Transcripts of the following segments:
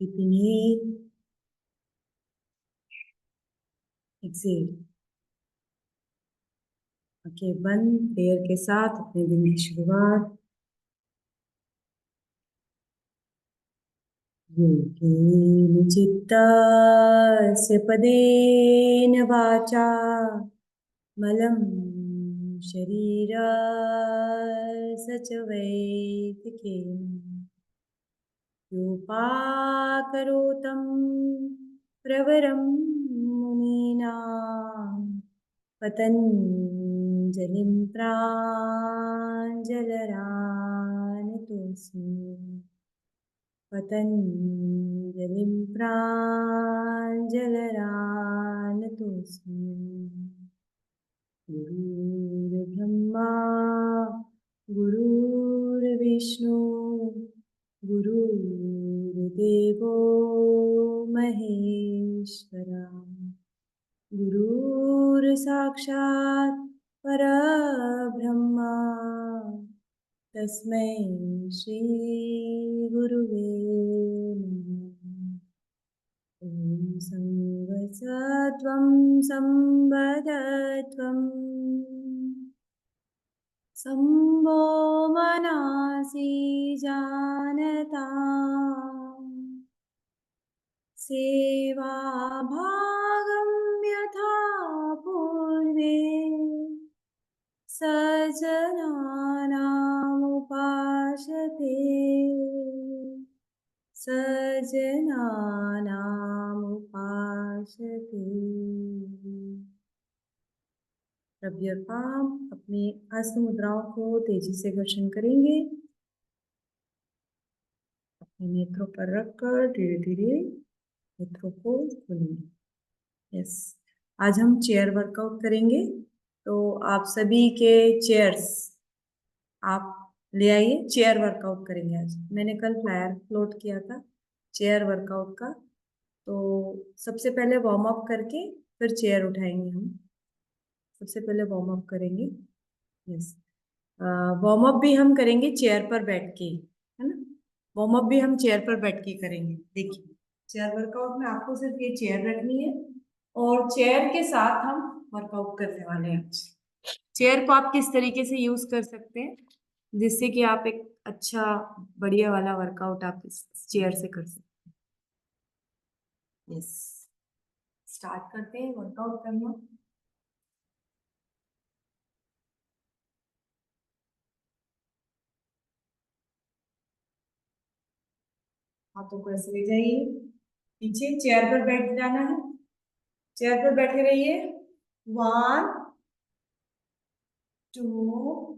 Inhale, Excel. आंखें बंद, prayer के साथ अपने दिन की शुरुआत। योगेन चित्तस्य पदेन वाचा मलं शरीरस्य च वैदिकेन योपाकरोतं प्रवरं मुनीनां पतञ्जलिं प्राञ्जलरानतोऽस्मि। पतञ्जलिं प्राञ्जलरानतोऽस्मि। गुरुर्ब्रह्मा गुरुर्विष्णु गुरुर्देवो महेश्वरा गुरुर्साक्षात् परब्रह्मा तस्मै श्री गुरुवे नमः। ॐ संवत्सत्वं संवदत्वं सम्भो मनासि जानताम् सेवाभागं यथा पूर्वे सजनानामुपासते सजनानामुपासते। रब योर पाम, अपनी हस्त मुद्राओं को तेजी से घर्षण करेंगे। अपने नेत्रों पर रखकर धीरे धीरे नेत्रों को खोलेंगे। यस, आज हम चेयर वर्कआउट करेंगे। तो आप सभी के चेयर्स आप ले आइए, चेयर वर्कआउट करेंगे आज। मैंने कल फ्लायर फ्लोट किया था चेयर वर्कआउट का, तो सबसे पहले वार्म अप करके फिर चेयर उठाएंगे हम। सबसे पहले वार्म अप करेंगे। यस, वार्म अप भी हम करेंगे चेयर पर बैठ के, है ना। वार्म अप भी हम चेयर पर बैठ के करेंगे। देखिए, चेयर वर्कआउट में आपको सिर्फ ये चेयर रखनी है और चेयर के साथ हम वर्कआउट करने वाले हैं। चेयर को आप किस तरीके से यूज कर सकते हैं जिससे कि आप एक अच्छा बढ़िया वाला वर्कआउट आप इस चेयर से कर सकते हैं। यस, स्टार्ट करते हैं वर्कआउट करना। हाथों को ऐसे ले जाइए पीछे, चेयर पर बैठ जाना है। चेयर पर बैठे रहिए। 1 2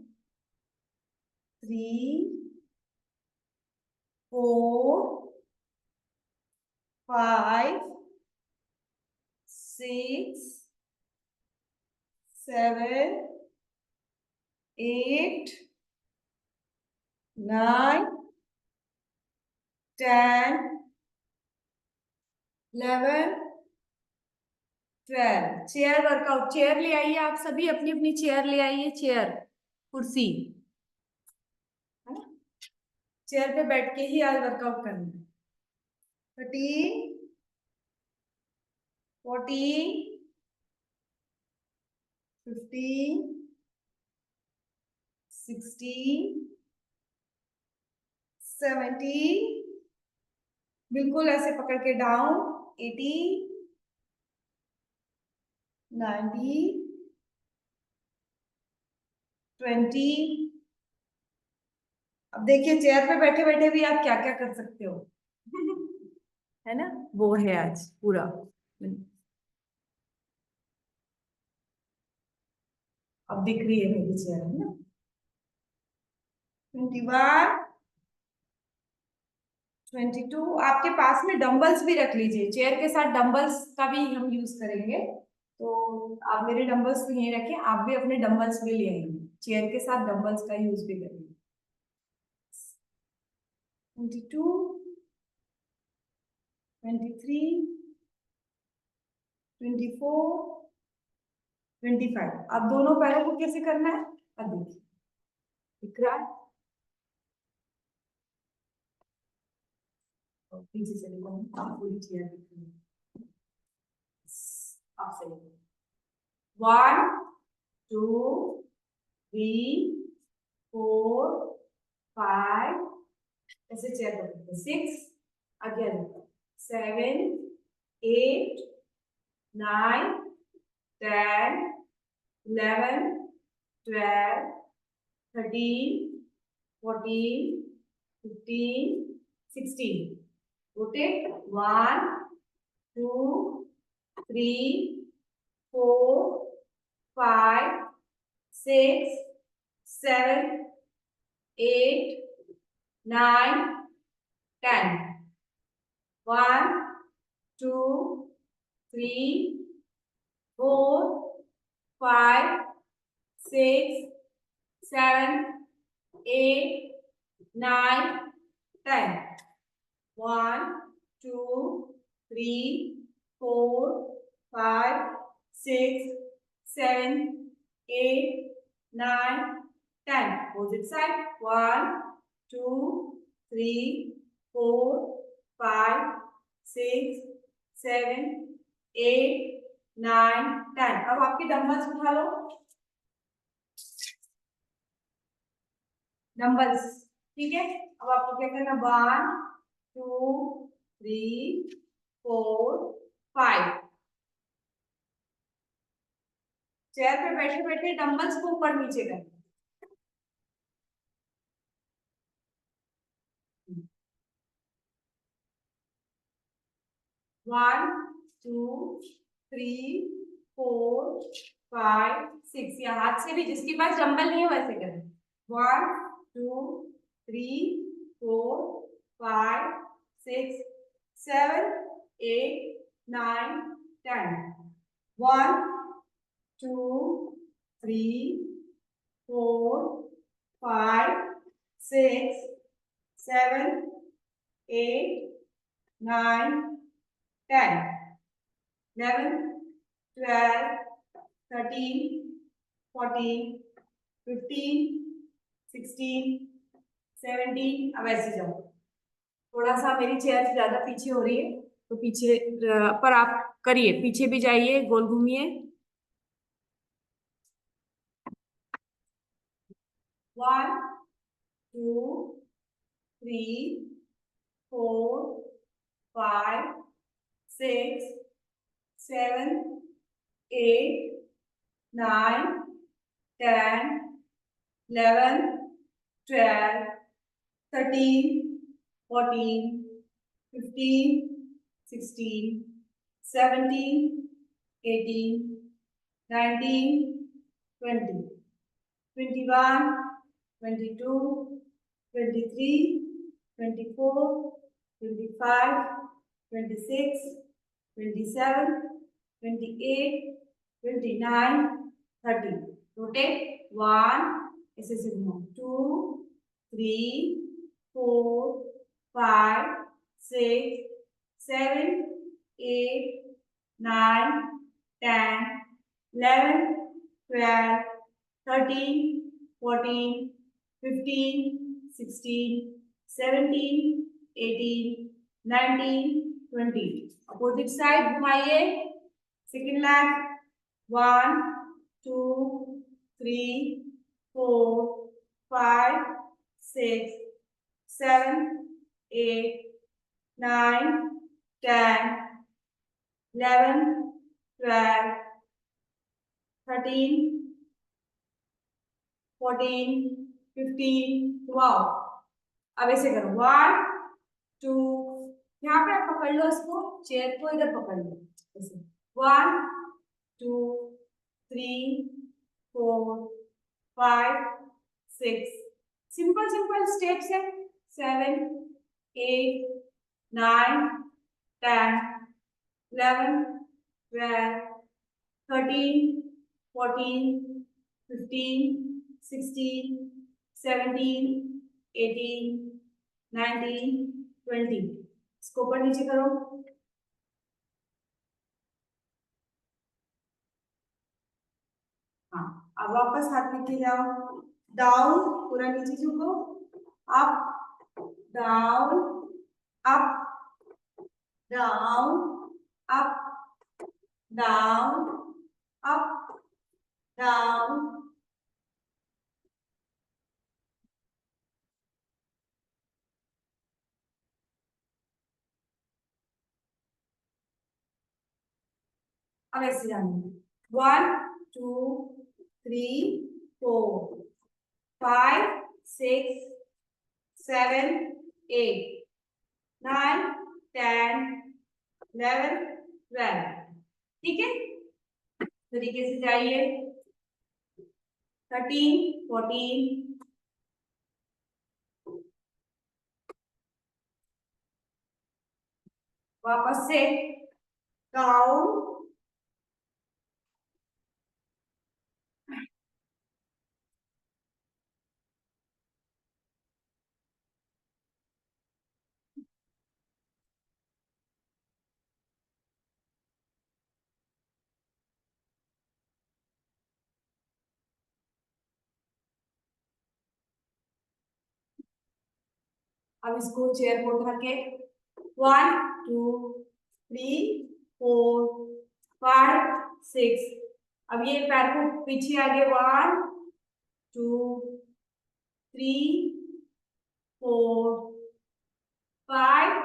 3 4 5 6 7 8 9 10 11 12। Chair workout. चेयर ले आइए, आप सभी अपनी अपनी चेयर ले आइए। चेयर, कुर्सी, है ना। चेयर पे बैठ के ही आज वर्कआउट करना है। 13 14 15 16 17, बिल्कुल ऐसे पकड़ के डाउन। 18 19 20। अब देखिए, चेयर पे बैठे बैठे भी आप क्या क्या कर सकते हो है ना, वो है आज पूरा। अब दिख रही है मेरी चेयर, है ना। 21 22। आपके पास में डंबल्स भी रख लीजिए, चेयर के साथ डंबल्स का भी हम यूज करेंगे। तो आप मेरे डंबल्स भी यहीं रखें, आप भी अपने डंबल्स भी ले आएंगे। चेयर के साथ डंबल्स का यूज भी करेंगे। 22 23 24 25। अब दोनों पैरों को कैसे करना है, अब देखिए, दिख रहा है। पीछे चले जाओ, आप पूरी चेयर दिख रही है। आप सही। 1 2 3 4 5 ऐसे चेयर बनाते हैं। 6 अगेन 7 8 9 10 11 12 13 14 15 16 rotate 1 2 3 4 5 6 7 8 9 10 1 2 3 4 5 6 7 8 9 10 1 2 3 4 5 6 7 8 9 10 opposite side 1 2 3 4 5 6 7 8 9 10 अब आपके डंबल्स उठा लो डंबल्स ठीक है अब आपको क्या करना 1 2 3 4 5 चेयर पे बैठे बैठे डंबल्स को ऊपर नीचे करना 1 2 3 4 5 6 या हाथ से भी जिसके पास डंबल नहीं है वैसे करें 1 2 3 4 5 6 7 8 9 10 1 2 3 4 5 6 7 8 9 10 11 12 13 14 15 16 17 अब ऐसे जाओ थोड़ा सा मेरी चेयर ज्यादा पीछे हो रही है तो पीछे पर आप करिए पीछे भी जाइए गोल घूमिए 1 2 3 4 5 6 7 8 9 10 11 12 13 14 15 16 17 18 19 20 21 22 23 24 25 26 27 28 29 30 rotate 1 ऐसे से घुमाओ 2 3 4 5 6 7 8 9 10 11 12 13 14 15 16 17 18 19 20 opposite side घुमाइए second leg 1 2 3 4 5 6 7 8 9 10 11 12 13 14 15 wow अब ऐसे करो 1 2 यहाँ पे आप पकड़ लो इसको चेयर को इधर पकड़ लो ऐसे 1 2 3 4 5 6 सिंपल सिंपल स्टेप्स है 7 8 9 10 11 12 13 14 15 16 17 18 19 20 इसको ऊपर नीचे करो हाँ अब वापस हाथ लेके जाओ डाउन पूरा नीचे झुको up down up down, up, down, up, down. अब ऐसे जाएंगे 1 2 3 4 5 6 7 8 9 10 11 12 ठीक है, तरीके से जाइए 13 14 वापस से काउंट अब इसको चेयर को उठा के 1 2 3 4 5 6 अब ये पैर को पीछे आगे 1 2 3 4 5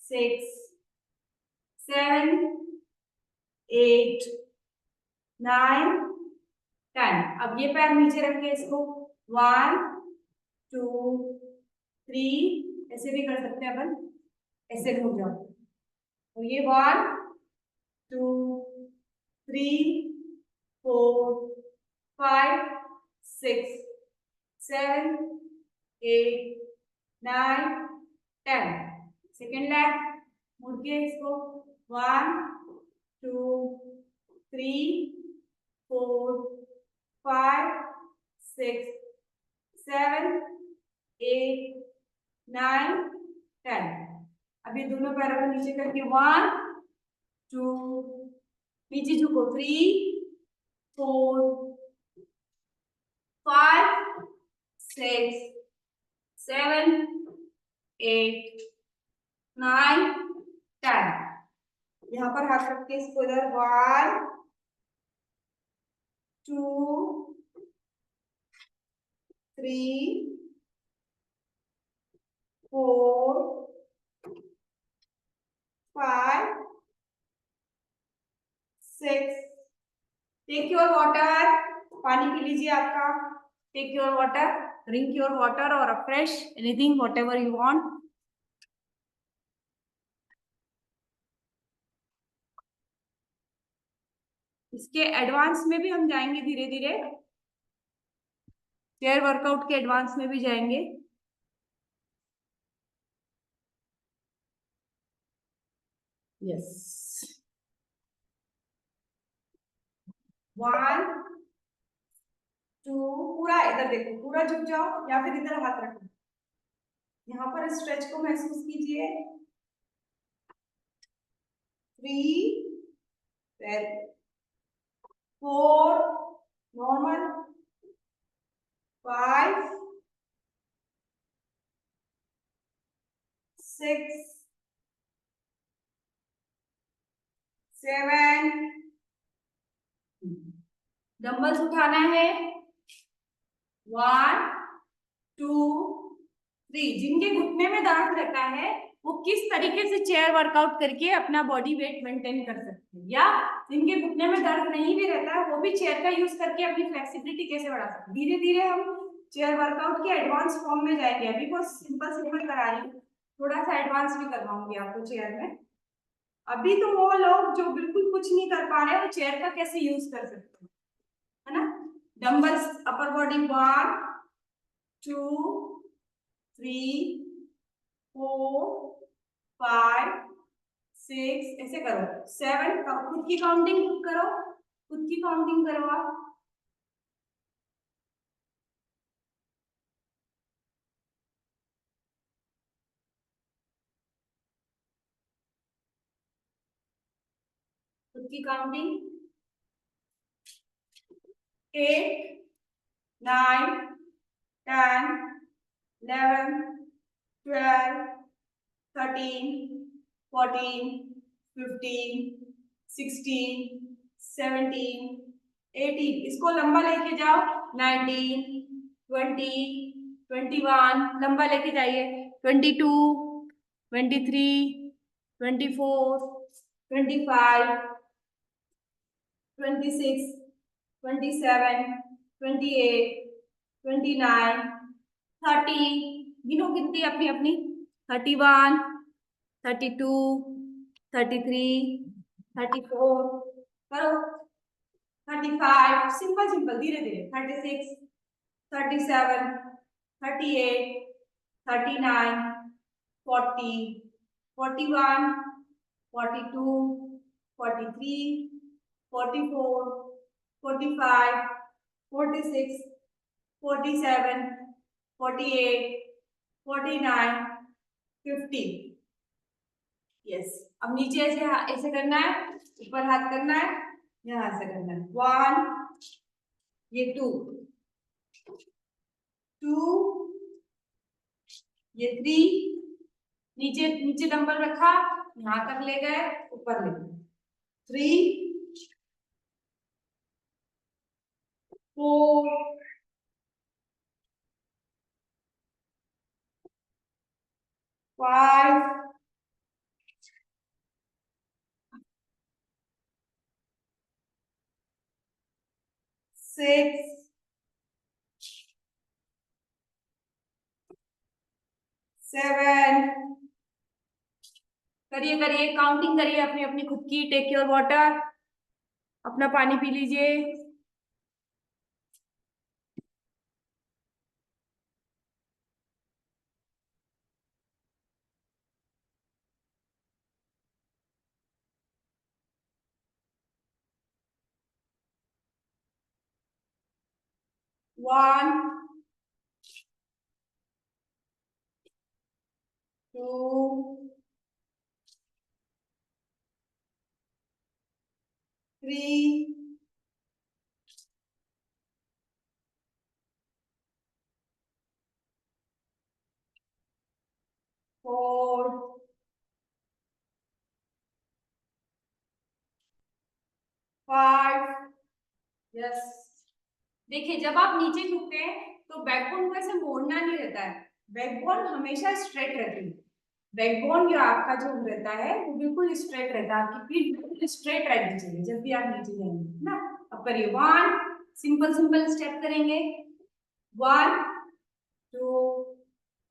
6 7 8 9 10 अब ये पैर नीचे रख के इसको 1 2 3 ऐसे भी कर सकते हैं अपन, ऐसे घूम जाओ और ये 1 2 3 4 5 6 7 8 9 10 सेकेंड लेग मुड़ के इसको 1 2 3 4 5 6 7 8 9 10 अभी दोनों पैरों को नीचे करके 1 2 नीचे झुको 3 4 5 6 7 8 9 10 यहाँ पर हाथ रख के इसको इधर 1 2 3 4 5 6 टेक योर वाटर, पानी पी लीजिए आपका, take your water, drink your water और a fresh anything whatever you want. इसके एडवांस में भी हम जाएंगे धीरे धीरे, चेयर वर्कआउट के एडवांस में भी जाएंगे। यस 1 2 पूरा इधर देखो, पूरा झुक जाओ या फिर इधर हाथ रखो, यहाँ पर स्ट्रेच को महसूस कीजिए 3 4 नॉर्मल 5 6 7 डंबल्स उठाना है 1 2 3 जिनके घुटने में दर्द रहता है वो किस तरीके से चेयर वर्कआउट करके अपना बॉडी वेट मेंटेन कर सकते हैं, या जिनके घुटने में दर्द नहीं भी रहता है वो भी चेयर का यूज करके अपनी फ्लेक्सिबिलिटी कैसे बढ़ा सकते हैं। धीरे धीरे हम चेयर वर्कआउट के एडवांस फॉर्म में जाएंगे, अभी बहुत सिंपल सिंपल करा रही हूँ, थोड़ा सा एडवांस भी करवाऊंगी आपको चेयर में। अभी तो वो लोग जो बिल्कुल कुछ नहीं कर पा रहे वो चेयर का कैसे यूज कर सकते हैं, है ना। डंबल्स अपर बॉडी 1 2 3 4 5 6 ऐसे करो 7 खुद की काउंटिंग खुद करो, खुद की काउंटिंग करो आप। खुद की काउंटिंग 8 9 10 11 12 13 14, 15, 16, 17, 18, इसको लंबा लेके जाओ, 19, 20, 21, लंबा लेके जाइए, 22, 23, 24, 25, 26, 27, 28, 29, 30, गिनो गिनती अपनी अपनी, 31, 32, 33, 34, करो, 35, सिंपल सिंपल धीरे धीरे, 36, 37, 38, 39, 40, 41, 42, 43, 44, 45, 46, 47, 48, 49, 50. यस, अब नीचे ऐसे ऐसे करना है, ऊपर हाथ करना है, यहां से करना है, 1, ये 2, 2, ये 3, नीचे नीचे डंबल रखा, यहां तक ले गए, ऊपर ले गए, 3, 4, 5, 6, 7, करिए करिए, काउंटिंग करिए अपनी अपनी खुद की, टेक योर वाटर, अपना पानी पी लीजिए, 1, 2, 3, 4, 5, यस। देखिए जब आप नीचे झुकते हैं तो बैकबोन को ऐसे मोड़ना नहीं रहता है, बैकबोन हमेशा स्ट्रेट रहती है, बैकबोन जो आपका जो रहता है वो बिल्कुल स्ट्रेट रहता है, आपकी पीठ बिल्कुल स्ट्रेट रहनी चाहिए जब भी आप नीचे जाएंगे ना। अब करिए 1, सिंपल सिंपल स्टेप करेंगे, 1, 2,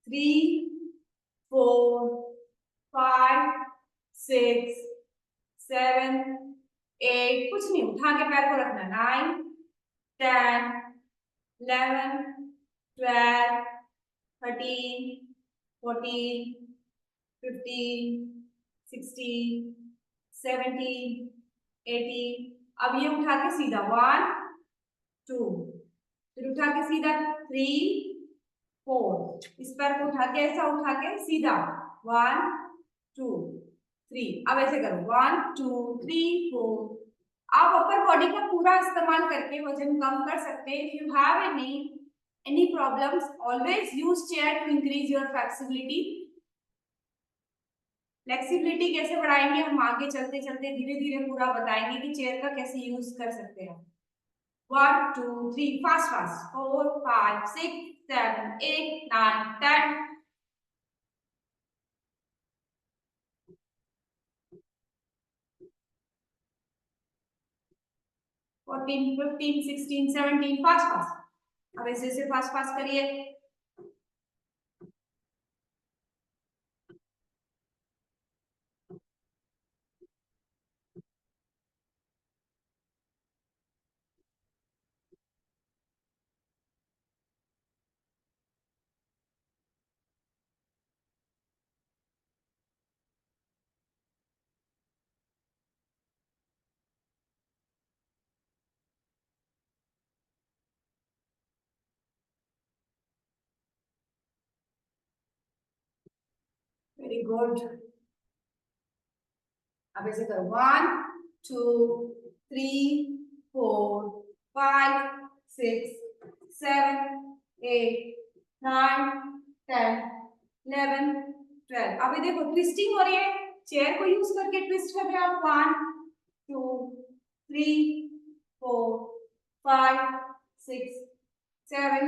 3, 4, 5, 6, 7, 8, कुछ नहीं, उठा के पैर को रखना, 9, 10, 11, 12, 13, 14, 15, 16, 17, 18, अब ये उठा के सीधा 1, 2, फिर उठा के सीधा 3, 4, इस पैर को उठा के ऐसा उठा के सीधा 1, 2, 3, अब ऐसे करो 1, 2, 3, 4, आप अपर बॉडी का पूरा इस्तेमाल करके वजन कम कर सकते हैं। If you have any problems, always use chair to increase your flexibility. Flexibility कैसे बढ़ाएंगे हम आगे चलते चलते धीरे धीरे पूरा बताएंगे कि चेयर का कैसे यूज कर सकते हैं। 1, 2, 3, फास्ट फास्ट, 4, 5, 6, 7, 8, 9, 10, 14, 15, 16, 17, फास्ट फास्ट। अब ऐसे ऐसे फास्ट फास्ट करिए। वेरी गुड, अब ऐसे करो 1, 2, 3, 4, 5, 6, 7, 8, 9, 10, 11, 12। अब ये देखो ट्विस्टिंग हो रही है, चेयर को यूज करके ट्विस्ट कर रहे हैं आप 1 2 3 4 5 6 7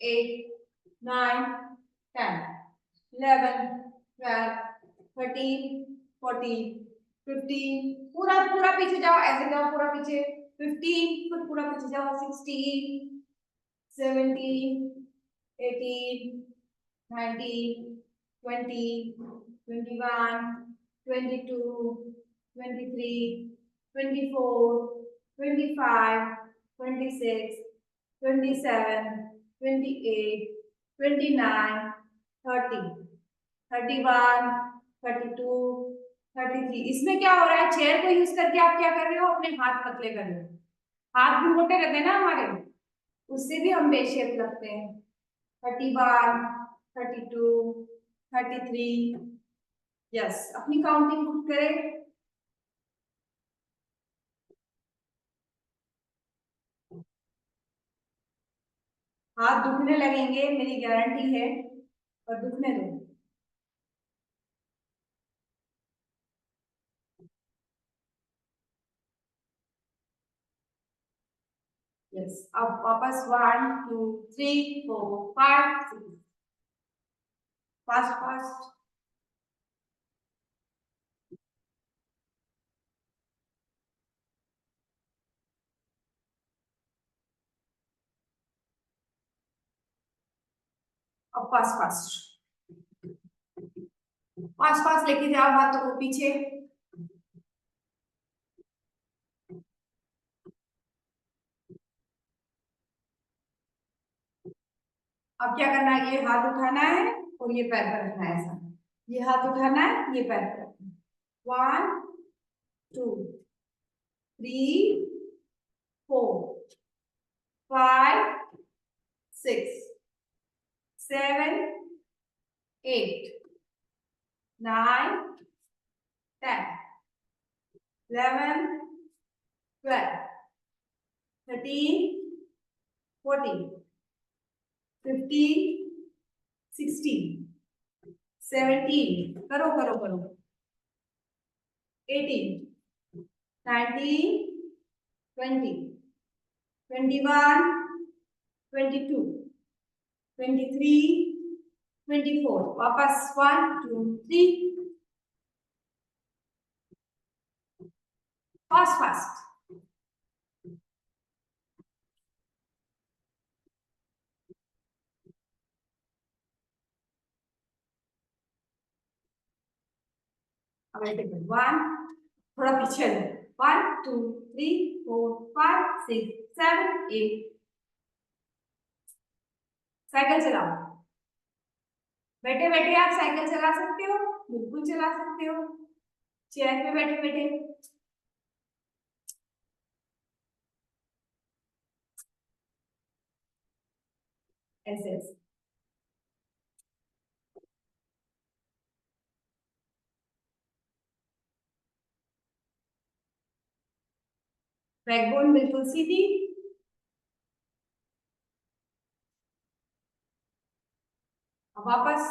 8 9 10 11 12 13 14 15 पूरा पूरा पीछे जाओ, ऐसे जाओ पूरा पीछे 15, फिर पूरा पीछे जाओ 16 17 18 19 20 21 22 23 24 25 26 27 28 29 30 31 32 33। इसमें क्या हो रहा है, चेयर को यूज करके आप क्या कर रहे हो, अपने हाथ पतले कर रहे हो। हाथ भी मोटे रहते हैं ना हमारे, उससे भी हम बेस शेप लगते हैं। 31 32 33। यस, अपनी काउंटिंग खुद करें। हाथ दुखने लगेंगे, मेरी गारंटी है, और दुखने दो। यस, अब वापस 1 2 3 4 5 6। Fast fast. अब फास्ट फास्ट फास्ट फास्ट लेके जाओ हाथों को पीछे। अब क्या करना है, ये हाथ उठाना है और ये पैर पर रखना है ऐसा। ये हाथ उठाना है, ये पैर पर रखना है। 1 2 3 4 5 6 7 8 9 10 11 12 13 14 15 16 17। करो करो करो। 18 19 20 21 22 23 24। वापस 1 2 3। Fast fast. अब ऐसे 1, थोड़ा पीछे 1 2 3 4 5 6 7 8। साइकिल चलाओ। बैठे बैठे आप साइकिल चला सकते हो, बिल्कुल चला सकते हो, चेयर पे बैठे बैठे। ऐसे ऐसे। बैकबोन बिल्कुल सीधी। अब वापस।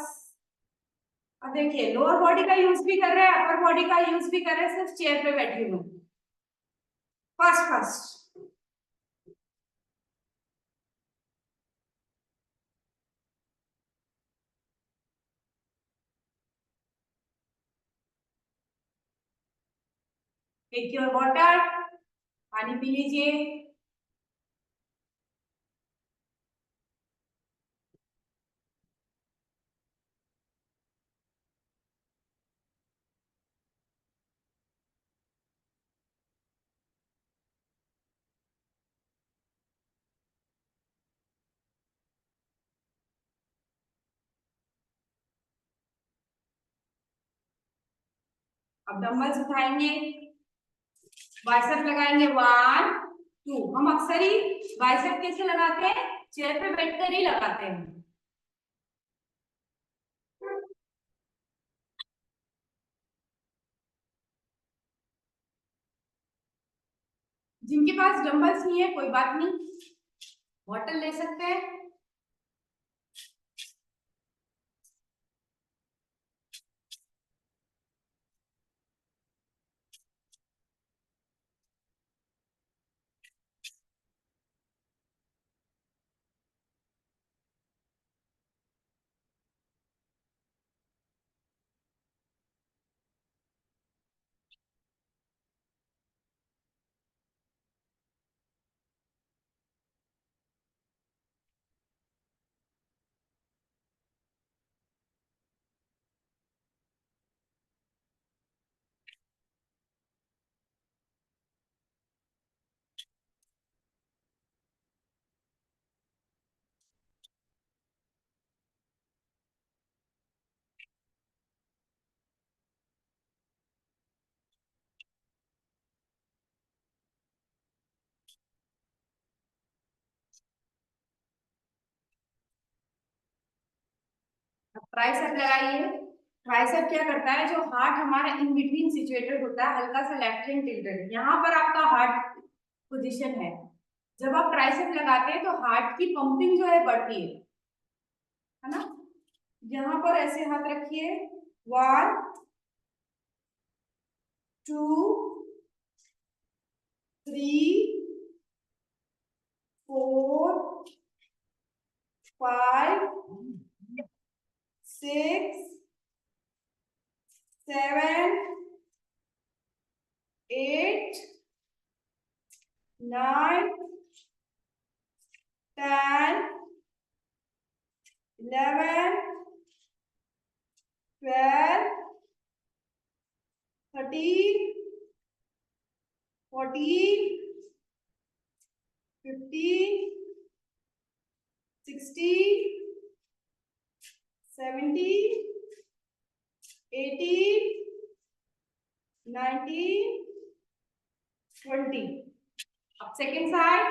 अब देखिए, लोअर बॉडी का यूज भी कर रहे हैं, अपर बॉडी का यूज भी कर रहे हैं, सिर्फ चेयर पे बैठी हूँ। Fast fast. Take your water, पानी पी लीजिए। अब डंबल्स उठाएंगे, बाइसेप लगाएंगे 1 2। हम अक्सर ही बाइसेप कैसे लगाते हैं, चेयर पे बैठकर ही लगाते हैं। जिनके पास डंबल्स नहीं है कोई बात नहीं, बॉटल ले सकते हैं। ट्राइसेप लगाइए। ट्राइसेप क्या करता है, जो हार्ट हमारा इन बिटवीन सिचुएटेड होता है, हल्का सा लेफ्ट हैंड टिल्टेड, यहाँ पर आपका हार्ट पोजीशन है। जब आप ट्राइसेप लगाते हैं तो हार्ट की पंपिंग जो है बढ़ती है ना। यहाँ पर ऐसे हाथ रखिए, 1 2 3 4 5 6 7 8 9 10 11 12 13 14 15 16 17 18 19 20। अब सेकेंड साइड,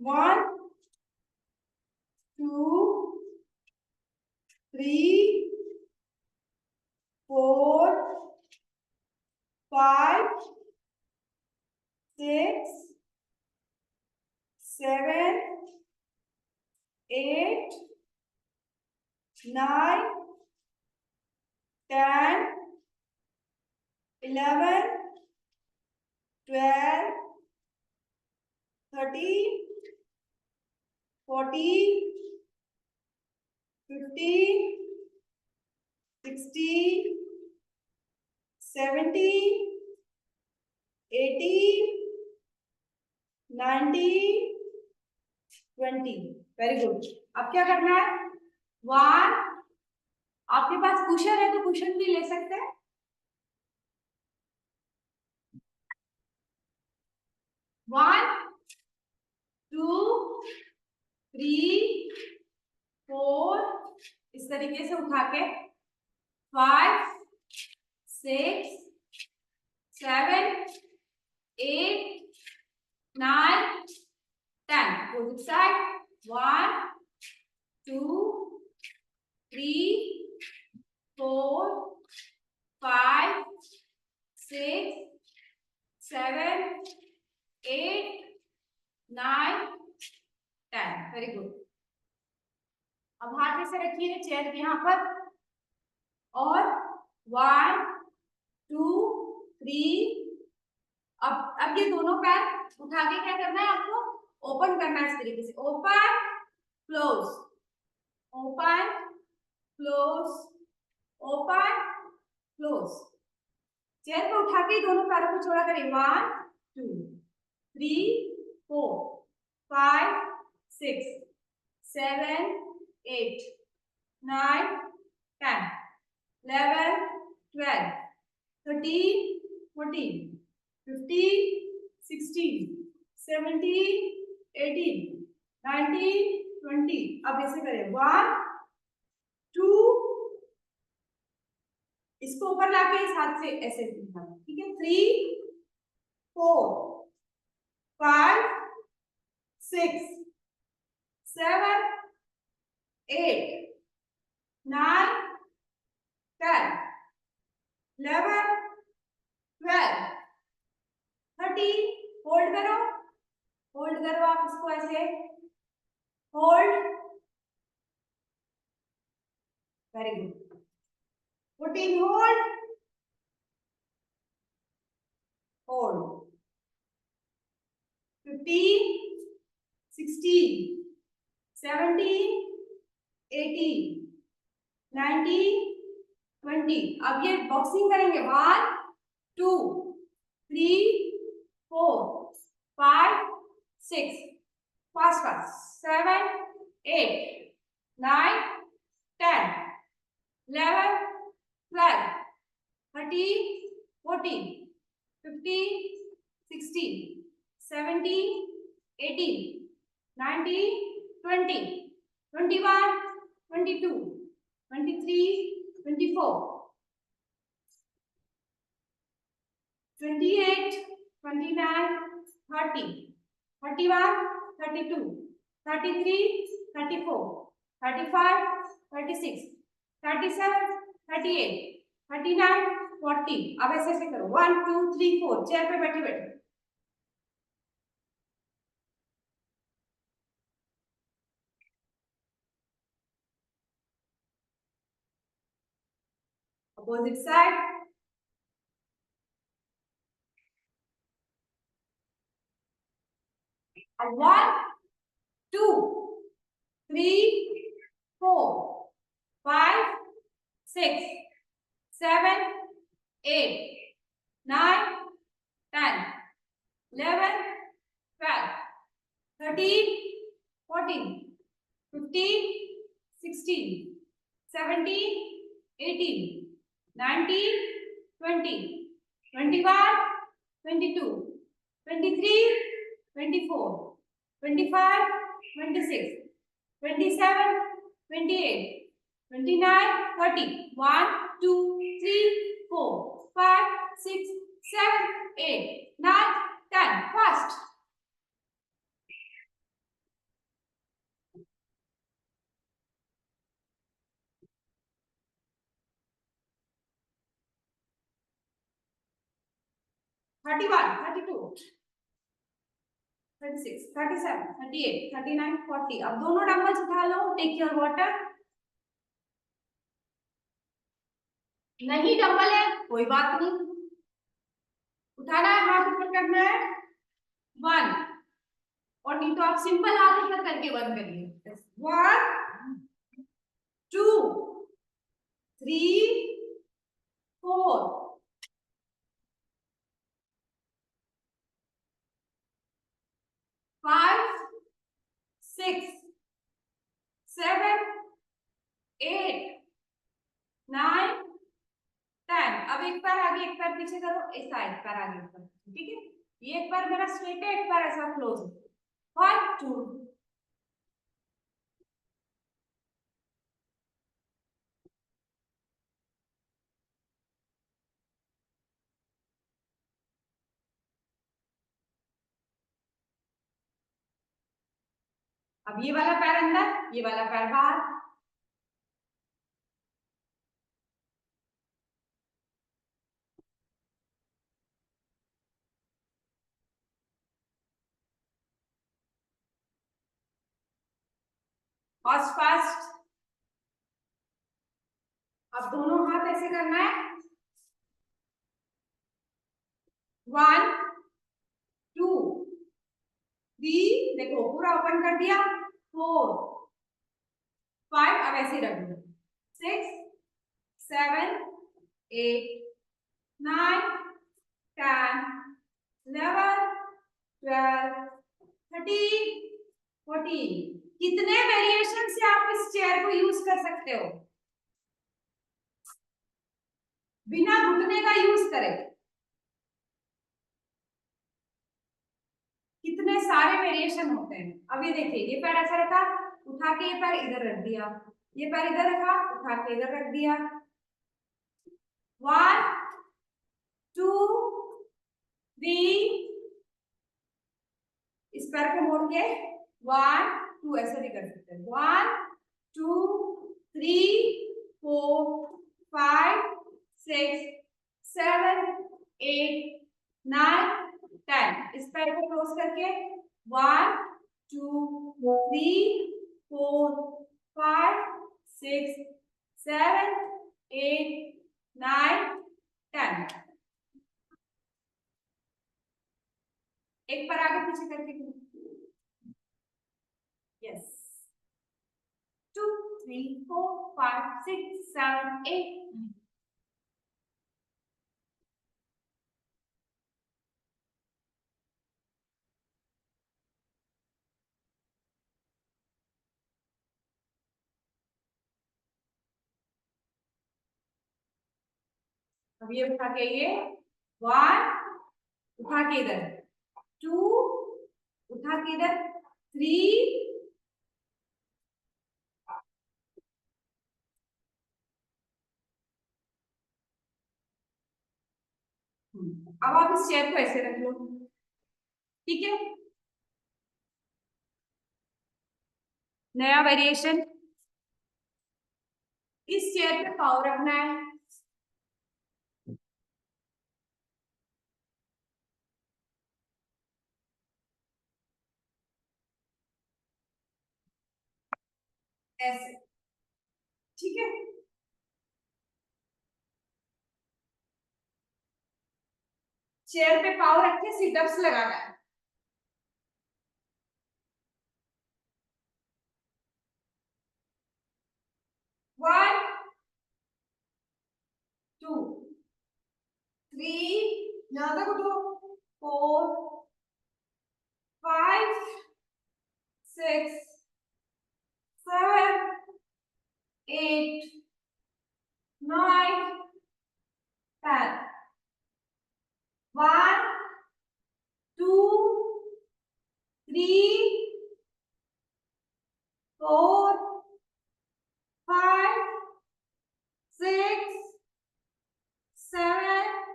1 2 3 4 5 6 7 8 9 10 11 12 13 14 15 16 17 18 19 20। Very good. अब क्या करना है, 1, आपके पास कुशन है तो कुशन भी ले सकते हैं। 1 2 3 4, इस तरीके से उठा के 5 6 7 8 9 10। Opposite side, 1 2 3 4 5 6 7 8 9 10। Very good. अब हाथ में से रखिए चेयर के यहाँ पर, और 1 2 3। अब ये दोनों पैर उठा के क्या करना है आपको, ओपन करना है इस तरीके से, open close open close open close. Chair को उठा के दोनों पैरों को छोड़ा करें, 1 2 3 4 5 6 7 8 9 10 11 12 13 14 15 16 17 18 19 20। अब ऐसे करें, 1 2, इसको ऊपर लाके इस हाथ से ऐसे, ठीक है, 3 4 5 6 7 8 9 10 11 12 13। होल्ड करो आप इसको ऐसे, hold, very good, 14 hold hold, 15 16 17 18 19 20। अब ये बॉक्सिंग करेंगे, 1 2 3 4 5 6, फास्ट फास्ट, 7 8 9 10 11 12 13 14 15 16 17 18 19 20 21 22 23 24 28 29 30 31 32 33 34 35, 36, 37, 38, 39, 40। अब ऐसे ऐसे करो 1 2 3 4 चेयर पे बैठे बैठे। Opposite side. 1 2 3 4 5 6 7 8 9 10 11 12 13 14 15 16 17 18 19 20 21 22 23 24 25 26 27 28 29 30 1 2 3 4 5 6 7 8 9 10 fast। Thirty one 32 36 37 38 39 40। अब दोनों डंबल्स उठा लो। Take your water. नहीं डंबल है कोई बात नहीं, उठाना है, हाथ ऊपर करना है। 1 और नहीं तो आप सिंपल हाथ ऊपर करके 1 करिए। 1 2 3 4 5 6 7 8 9 10। अब एक पैर आगे एक पैर पीछे करो, ऐसा एक पैर आगे ऊपर, ठीक है। ये एक पैर मेरा स्ट्रेट है, एक पैर ऐसा क्लोज है। 1 2 अब ये वाला पैर अंदर, ये वाला पैर बाहर। Fast fast. अब दोनों हाथ ऐसे करना है। 1 2 3 देखो पूरा ओपन कर दिया। 4 5 अब ऐसे रख दो। 6 7 8 9 10 11 12 13 14। कितने वेरिएशन से आप इस चेयर को यूज कर सकते हो बिना घुटने का यूज करें? कितने सारे वेरिएशन होते हैं। अब ये देखिए, ये पैर ऐसा रखा, उठा के ये पैर इधर रख दिया, ये पैर इधर रखा, उठा के इधर रख दिया। 1 2 3 इस पैर को मोड़ के 1 2 ऐसे भी कर सकते हैं। 1 2 3 4 5 6 7 8 9 10। इस पैर को क्लोज करके 1 2 3 4 5 6 7 8 9 10। एक पर आगे पीछे करके यस 2 3 4 5 6 7 8। अब ये उठा के ये 1 उठा के इधर 2 उठा के इधर 3 अब आप इस चेयर को ऐसे रख लो, ठीक है। नया वेरिएशन इस चेयर पे पाँव रखना है, ऐसे, ठीक है। चेयर पे पाँव रख के सिटअप्स लगाना है। 1 2 3, यहां तक उठो, 4 5 6 7 8 9 10, 1 2 3 4 5 6 7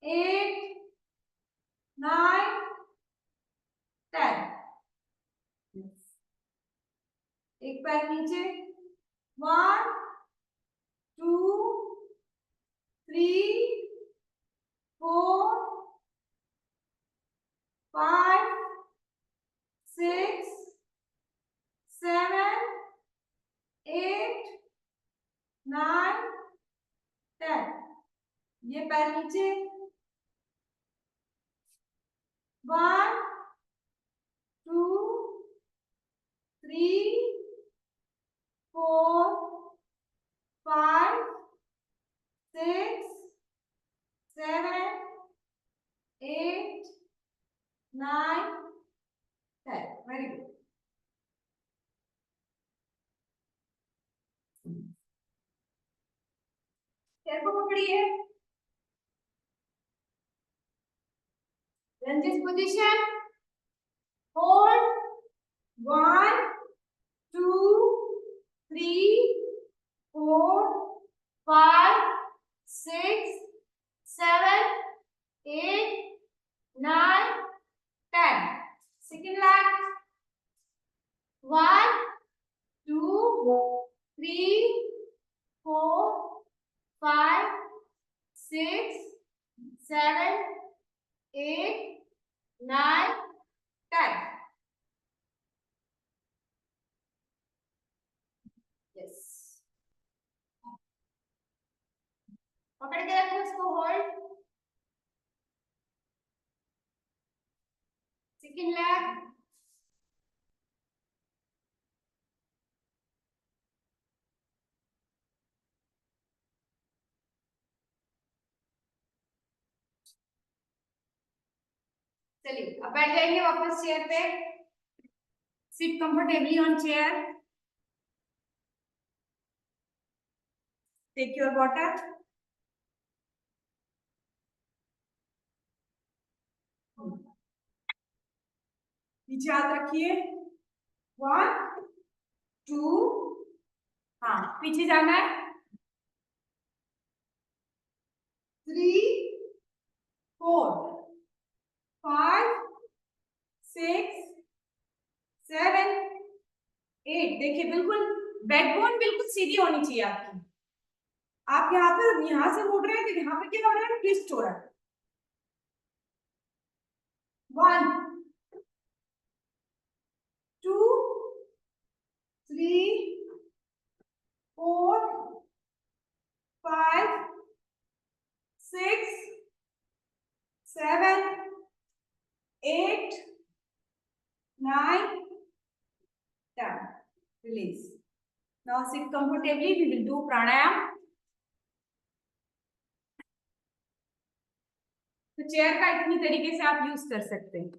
8 9 10। एक पैर नीचे, 1 2 3 4 5 6 7 8 9 10। ये पैर नीचे, 1 2 3 4 5 6 7 8 9 10। Very good. पैर को पकड़िए, lunges position, hold, 1 2 3 4 5 6 7 8 9 10। second leg, 1 2 3 4 5 6 7 8 9 10। Yes, पकड़ के रखो इसको, होल्ड। सेकंड लेग, चलिए अब बैठ जाएंगे वापस चेयर पे। Sit comfortably on chair, take your water, नीचे हाथ रखिए, 1 2, हाँ पीछे जाना है, 3 4 5 6 7 8। देखिए बिल्कुल बैकबोन बिल्कुल सीधी होनी चाहिए आपकी। आप यहाँ पे यहां से मुड़ रहे हैं तो यहाँ पे क्या हो रहा है, ट्विस्ट हो रहा है। 1 2 3 4 5 6 7 8 9 10। Release. Now sit comfortably. We will do pranayam. तो चेयर का इतनी तरीके से आप यूज कर सकते हैं,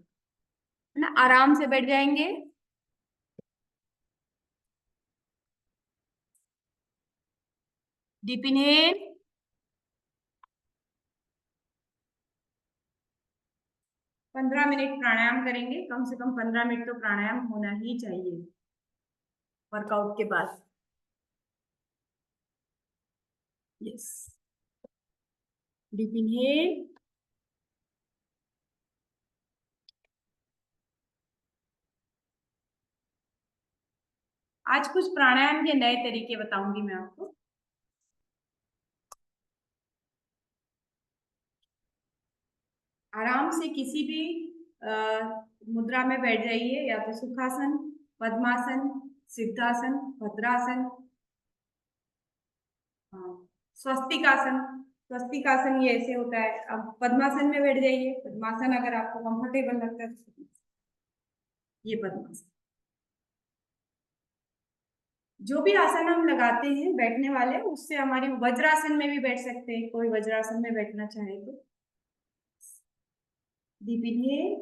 है ना। आराम से बैठ जाएंगे, डीप इनहेल, पंद्रह मिनट प्राणायाम करेंगे, कम से कम 15 मिनट तो प्राणायाम होना ही चाहिए वर्कआउट के बाद। यस, डीप इनहेल, आज कुछ प्राणायाम के नए तरीके बताऊंगी मैं आपको। आराम से किसी भी मुद्रा में बैठ जाइए, या तो सुखासन, पद्मासन, सिद्धासन, भद्रासन, हाँ, स्वस्तिकासन। स्वस्तिकासन ये ऐसे होता है। अब पद्मासन में बैठ जाइए। पद्मासन अगर आपको कंफर्टेबल लगता है तो ये पद्मासन। जो भी आसन हम लगाते हैं बैठने वाले, उससे हमारी वज्रासन में भी बैठ सकते हैं। कोई वज्रासन में बैठना चाहे तो deep inhale,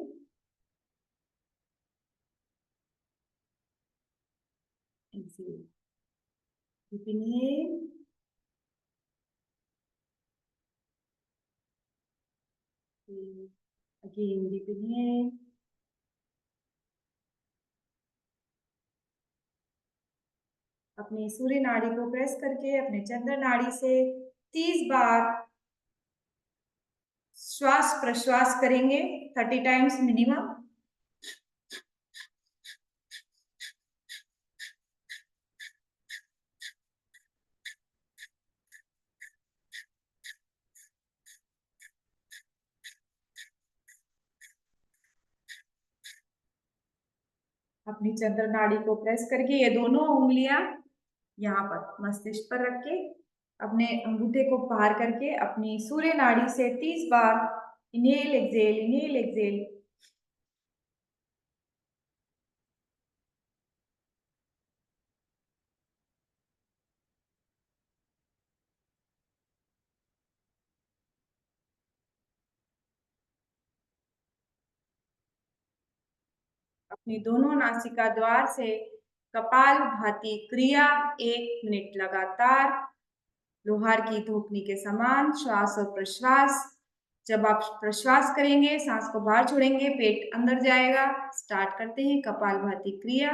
exhale, deep inhale, again deep inhale, अपने सूर्य नाड़ी को प्रेस करके अपने चंद्र नाड़ी से 30 बार श्वास प्रश्वास करेंगे, 30 टाइम्स मिनिमम। अपनी चंद्र नाड़ी को प्रेस करके ये दोनों उंगलियां यहाँ पर मस्तिष्क पर रख के अपने अंगूठे को पार करके अपनी सूर्य नाड़ी से 30 बार इनहेल एक्सहेल, इनहेल एक्सहेल। अपनी दोनों नासिका द्वार से कपाल भाती क्रिया 1 मिनट लगातार, लोहार की धूपनी के समान श्वास और प्रश्वास। जब आप प्रश्वास करेंगे, सांस को बाहर छोड़ेंगे, पेट अंदर जाएगा। स्टार्ट करते हैं कपाल भाती क्रिया।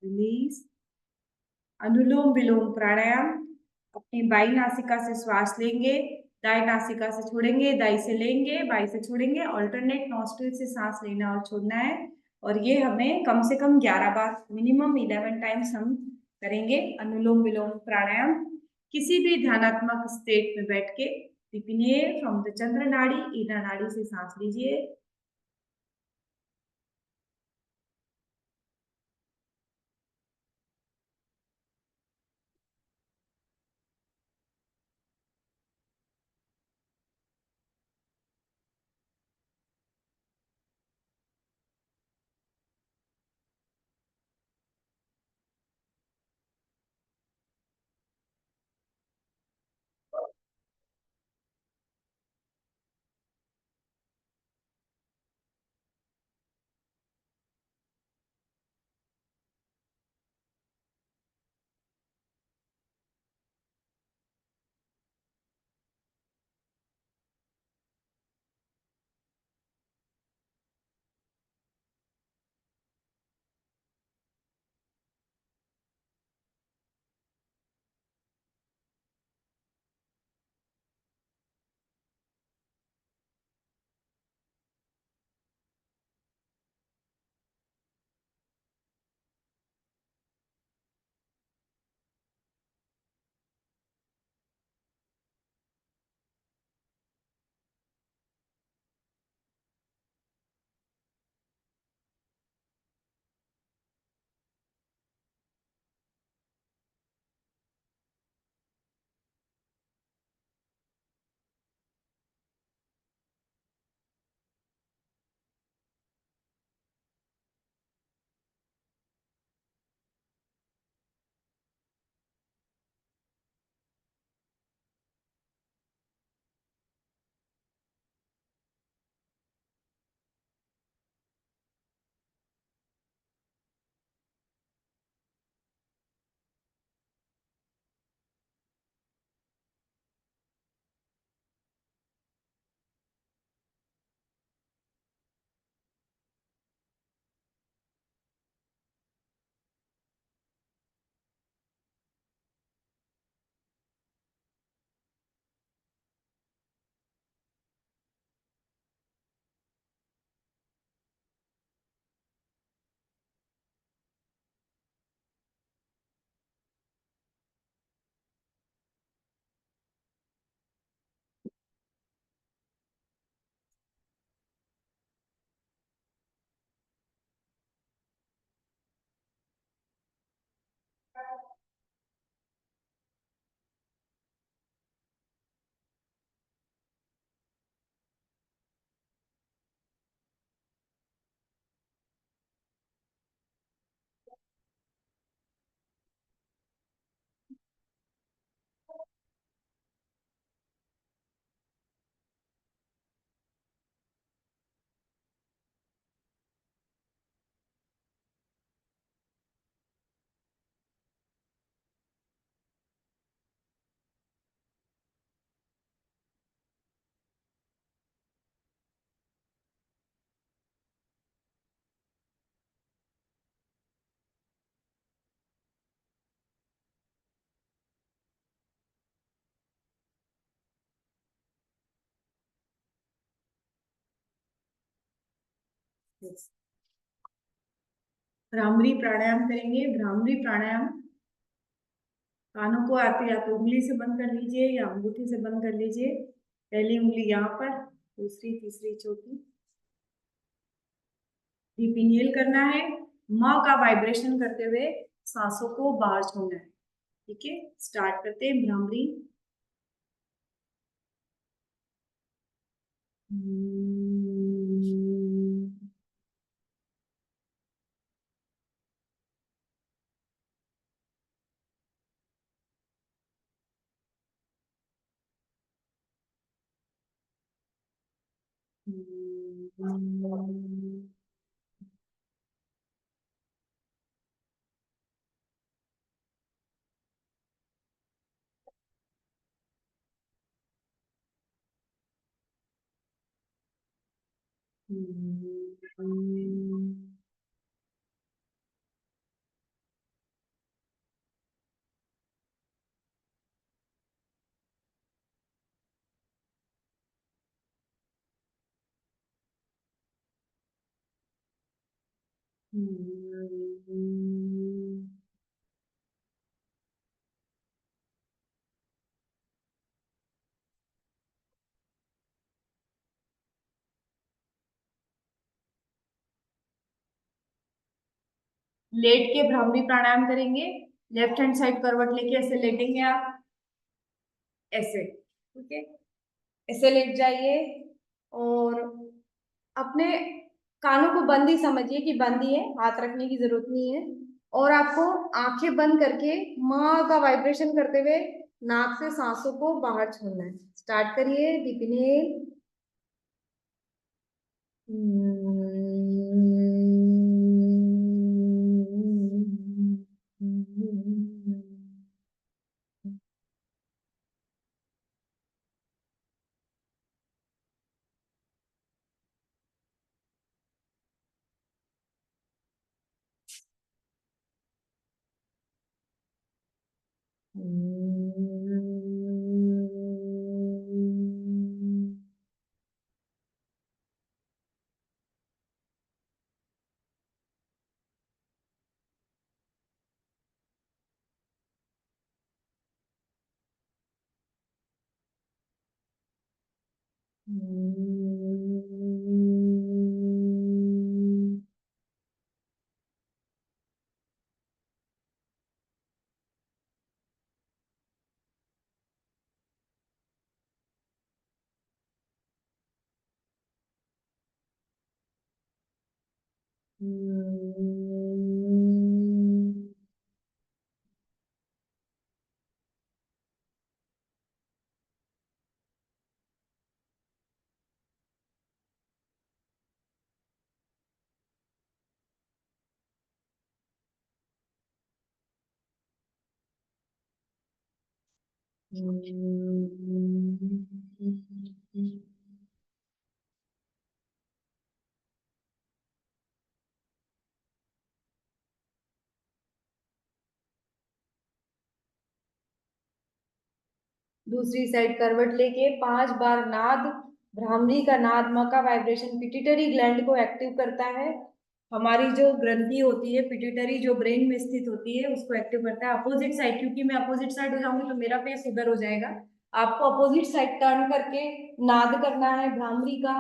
रिलीज। अनुलोम विलोम प्राणायाम। अपनी बाई नासिका से श्वास लेंगे, दाई नासिका से छोड़ेंगे, दाई से लेंगे, बाई से छोड़ेंगे। ऑल्टरनेट नॉस्ट्रिल से सांस लेना और छोड़ना है। और ये हमें कम से कम 11 बार, मिनिमम 11 टाइम्स हम करेंगे अनुलोम विलोम प्राणायाम। किसी भी ध्यानात्मक स्टेट में बैठ के डिपिनिए फ्रॉम द चंद्र नाड़ी, ईना नाड़ी से सांस लीजिए। Yes. भ्रामरी प्राणायाम करेंगे। भ्रामरी प्राणायाम, कानों को आप या तो उंगली से बंद कर लीजिए या अंगूठी से बंद कर लीजिए। पहली उंगली यहाँ पर, दूसरी, तीसरी, चौथी। डीप इनहेल करना है, म का वाइब्रेशन करते हुए सांसों को बाहर छोड़ना है। ठीक है, स्टार्ट करते हैं भ्रामरी। लेट के भ्रामरी प्राणायाम करेंगे। लेफ्ट हैंड साइड करवट लेके ऐसे लेटेंगे आप, ऐसे। ठीक है, ऐसे लेट जाइए और अपने कानों को बंद ही समझिए कि बंद ही है, हाथ रखने की जरूरत नहीं है। और आपको आंखें बंद करके माँ का वाइब्रेशन करते हुए नाक से सांसों को बाहर छोड़ना है। स्टार्ट करिए, डीप इनहेल। दूसरी साइड करवट लेके 5 बार नाद, भ्रामरी का नाद म का वाइब्रेशन पिट्यूटरी ग्लैंड को एक्टिव करता है। हमारी जो ग्रंथि होती है पिट्यूटरी, जो ब्रेन में स्थित होती है, उसको एक्टिव करता है। अपोजिट साइड, क्योंकि मैं अपोजिट साइड हो जाऊंगी तो मेरा फेस उधर हो जाएगा। आपको अपोजिट साइड टर्न करके नाद करना है भ्रामरी का।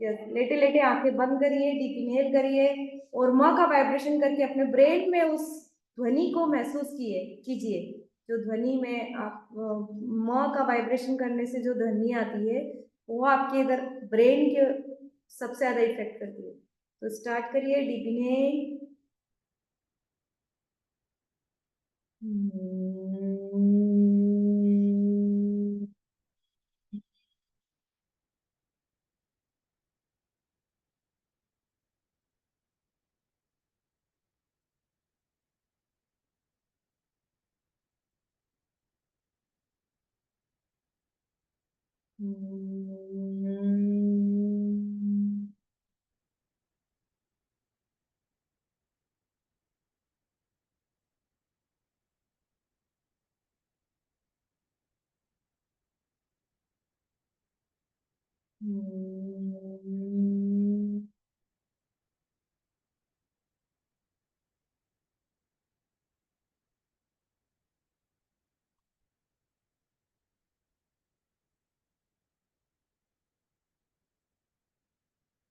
यस, लेटे लेटे आंखें बंद करिए, डीप इनहेल करिए और माँ का वाइब्रेशन करके अपने ब्रेन में उस ध्वनि को महसूस कीजिए। जो ध्वनि में आप माँ का वाइब्रेशन करने से जो ध्वनि आती है, वो आपके इधर ब्रेन के सबसे ज्यादा इफेक्ट करती है। तो स्टार्ट करिए, डीप इनहेल।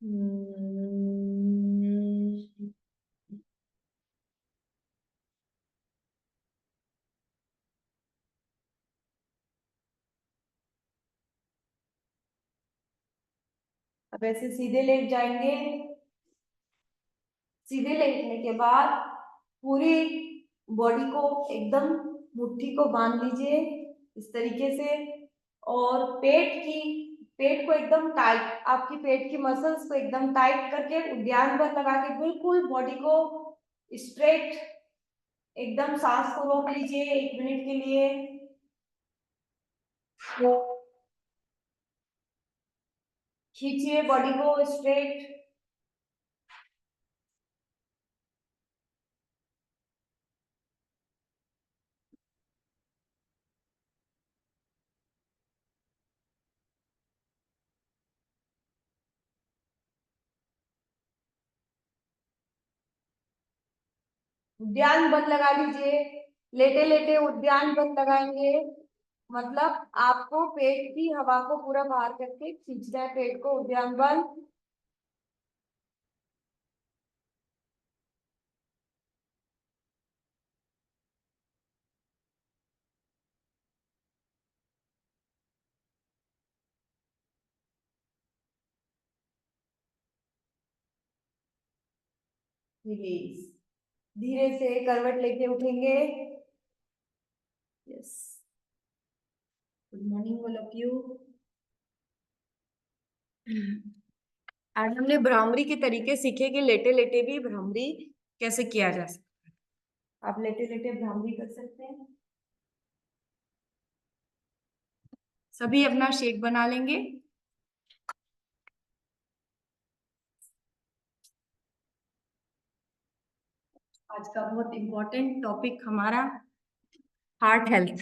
हम्म, अब ऐसे सीधे लेट जाएंगे। सीधे लेटने के बाद पूरी बॉडी को एकदम, मुट्ठी को बांध लीजिए इस तरीके से, और पेट को एकदम टाइट, आपकी पेट की मसल्स को एकदम टाइट करके उद्यान भर लगा के बिल्कुल बॉडी को स्ट्रेट, एकदम सांस को रोक लीजिए 1 मिनट के लिए। खींचिए बॉडी को स्ट्रेट। उद्यान बंद लगा लीजिए। लेटे लेटे उद्यान बंद लगाएंगे, मतलब आपको पेट की हवा को पूरा बाहर करके खींचना है पेट को। उद्यान बंद। रिलीज। धीरे से करवट लेके उठेंगे। Yes. Good morning all of you. आज हमने भ्रामरी के तरीके सीखे कि लेटे लेटे भी भ्रामरी कैसे किया जा सकता है। आप लेटे लेटे भ्रामरी कर सकते हैं। सभी अपना शेक बना लेंगे। आज का बहुत इम्पोर्टेंट टॉपिक हमारा हार्ट हेल्थ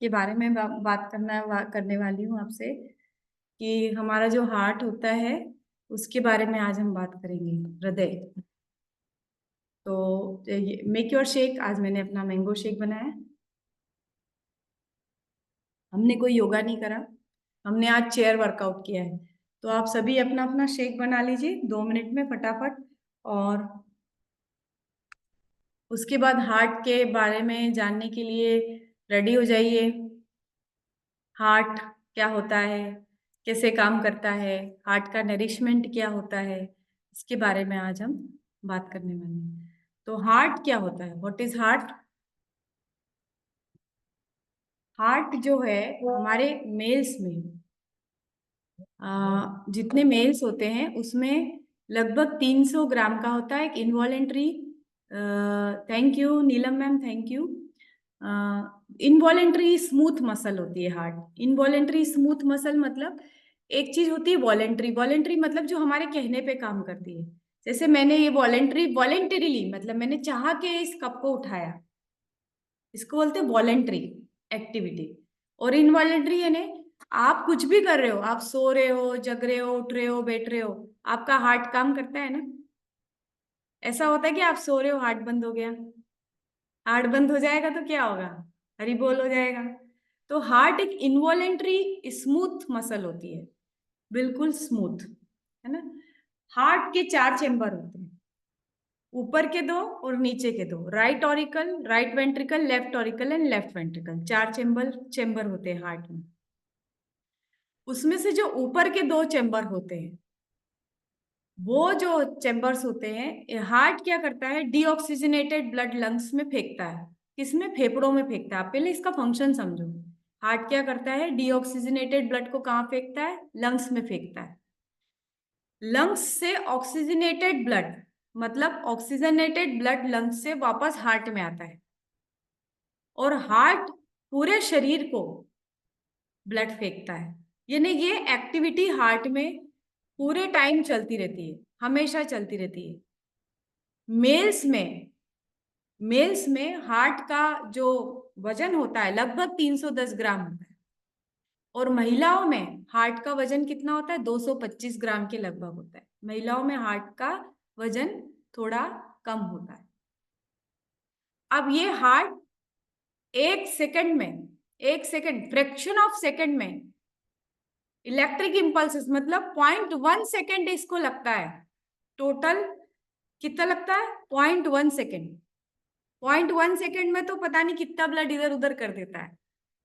के बारे में बात करने वाली हूँ आपसे, कि हमारा जो हार्ट होता है उसके बारे में आज हम बात करेंगे, हृदय। तो मेक योर शेक। आज मैंने अपना मैंगो शेक बनाया। हमने कोई योगा नहीं करा, हमने आज चेयर वर्कआउट किया है। तो आप सभी अपना अपना शेक बना लीजिए 2 मिनट में फटाफट, और उसके बाद हार्ट के बारे में जानने के लिए रेडी हो जाइए। हार्ट क्या होता है, कैसे काम करता है, हार्ट का नरिशमेंट क्या होता है, इसके बारे में आज हम बात करने वाले हैं। तो हार्ट क्या होता है, व्हाट इज हार्ट? हार्ट जो है हमारे मेल्स में, जितने मेल्स होते हैं उसमें लगभग 300 ग्राम का होता है। एक involuntary, thank you Neelam ma'am, thank you. Involuntary smooth muscle होती है हार्ट। इनवॉलेंट्री स्मूथ मसल मतलब एक चीज होती है वॉलेंट्री। वॉलेंट्री मतलब जो हमारे कहने पे काम करती है। जैसे मैंने ये वॉलेंटरीली, मतलब मैंने चाह के इस कप को उठाया, इसको बोलते हैं वॉलेंट्री एक्टिविटी। और इनवॉलेंट्री यानी आप कुछ भी कर रहे हो, आप सो रहे हो, जग रहे हो, उठ रहे हो, बैठ रहे हो, आपका हार्ट काम करता है ना। ऐसा होता है कि आप सो रहे हो, हार्ट बंद हो गया। हार्ट बंद हो जाएगा तो क्या होगा, हरी बोल हो जाएगा। तो हार्ट एक इनवॉलेंट्री स्मूथ मसल होती है, बिल्कुल स्मूथ, है ना। हार्ट के 4 चेम्बर होते हैं, ऊपर के 2 और नीचे के 2। Right auricle, right ventricle, left auricle and left ventricle, 4 chamber होते हैं हार्ट में। उसमें से जो ऊपर के 2 चेम्बर होते हैं, वो जो चेम्बर्स होते हैं, हार्ट क्या करता है, डीऑक्सीजनेटेड ब्लड लंग्स में फेंकता है। किसमें? फेफड़ों में फेंकता है। आप पहले इसका फंक्शन समझो। हार्ट क्या करता है, डीऑक्सीजनेटेड ब्लड को कहाँ फेंकता है? लंग्स में फेंकता है। लंग्स से ऑक्सीजनेटेड ब्लड, मतलब ऑक्सीजनेटेड ब्लड लंग्स से वापस हार्ट में आता है, और हार्ट पूरे शरीर को ब्लड फेंकता है। यानी ये एक्टिविटी हार्ट में पूरे टाइम चलती रहती है, हमेशा चलती रहती है। मेल्स में मेल्स में हार्ट का जो वजन होता है लगभग 310 ग्राम होता है, और महिलाओं में हार्ट का वजन कितना होता है? 225 ग्राम के लगभग होता है। महिलाओं में हार्ट का वजन थोड़ा कम होता है। अब ये हार्ट 1 सेकंड में, 1 सेकंड, फ्रैक्शन ऑफ सेकंड में इलेक्ट्रिक इम्पल्सेस मतलब 0.1 सेकेंड इसको लगता है। टोटल कितना लगता है? 0.1 सेकेंड। 0.1 सेकेंड में तो पता नहीं कितना ब्लड इधर उधर कर देता है।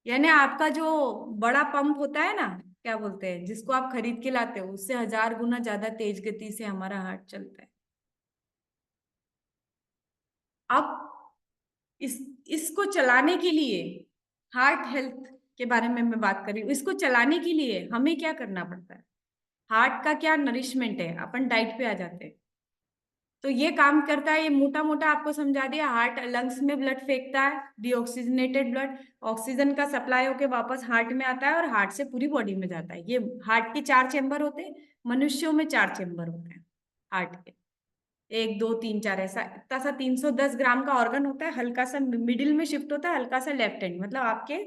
यानी आपका जो बड़ा पंप होता है ना, क्या बोलते हैं, जिसको आप खरीद के लाते हो, उससे 1000 गुना ज्यादा तेज गति से हमारा हार्ट चलता है। अब इसको चलाने के लिए, हार्ट हेल्थ के बारे में मैं बात कर रही हूँ, इसको चलाने के लिए हमें क्या करना पड़ता है? हार्ट का क्या नरिशमेंट है, अपन डाइट पे आ जाते हैं। तो ये काम करता है, ये मोटा मोटा आपको समझा दिया। हार्ट लंग्स में ब्लड फेंकता है, डीऑक्सीजनेटेड ब्लड, ऑक्सीजन का सप्लाई होके वापस हार्ट में आता है और हार्ट से पूरी बॉडी में जाता है। ये हार्ट के 4 चेम्बर होते हैं, मनुष्यों में 4 चेम्बर होते हैं हार्ट के, 1 2 3 4, ऐसा इतना सा 310 ग्राम का ऑर्गन होता है। हल्का सा मिडिल में शिफ्ट होता है, हल्का सा लेफ्ट हैंड, मतलब आपके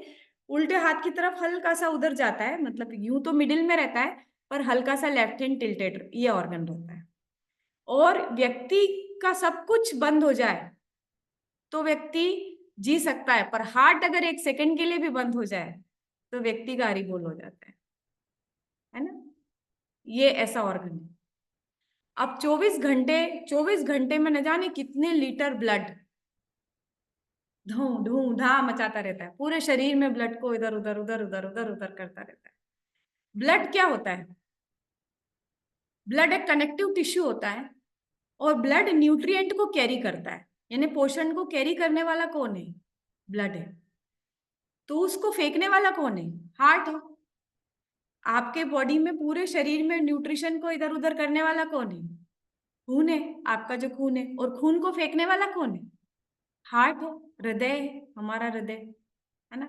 उल्टे हाथ की तरफ हल्का सा उधर जाता है, मतलब यूं तो मिडिल में रहता है पर हल्का सा लेफ्ट हैंड टिल्टेड ये ऑर्गन रहता है। और व्यक्ति का सब कुछ बंद हो जाए तो व्यक्ति जी सकता है, पर हार्ट अगर 1 सेकंड के लिए भी बंद हो जाए तो व्यक्ति गारी बोल हो जाता है ना। ये ऐसा ऑर्गन है। अब 24 घंटे में न जाने कितने लीटर ब्लड धू धू धा मचाता रहता है, पूरे शरीर में ब्लड को इधर उधर उधर उधर उधर उधर करता रहता है। ब्लड क्या होता है? ब्लड एक कनेक्टिव टिश्यू होता है और ब्लड न्यूट्रिएंट को कैरी करता है, यानी पोषण को कैरी करने वाला कौन है? ब्लड है। तो उसको फेंकने वाला कौन है? हार्ट है। आपके बॉडी में पूरे शरीर में न्यूट्रिशन को इधर उधर करने वाला कौन है? खून है, आपका जो खून है। और खून को फेंकने वाला कौन है? हार्ट है, हृदय है, हमारा हृदय, है ना।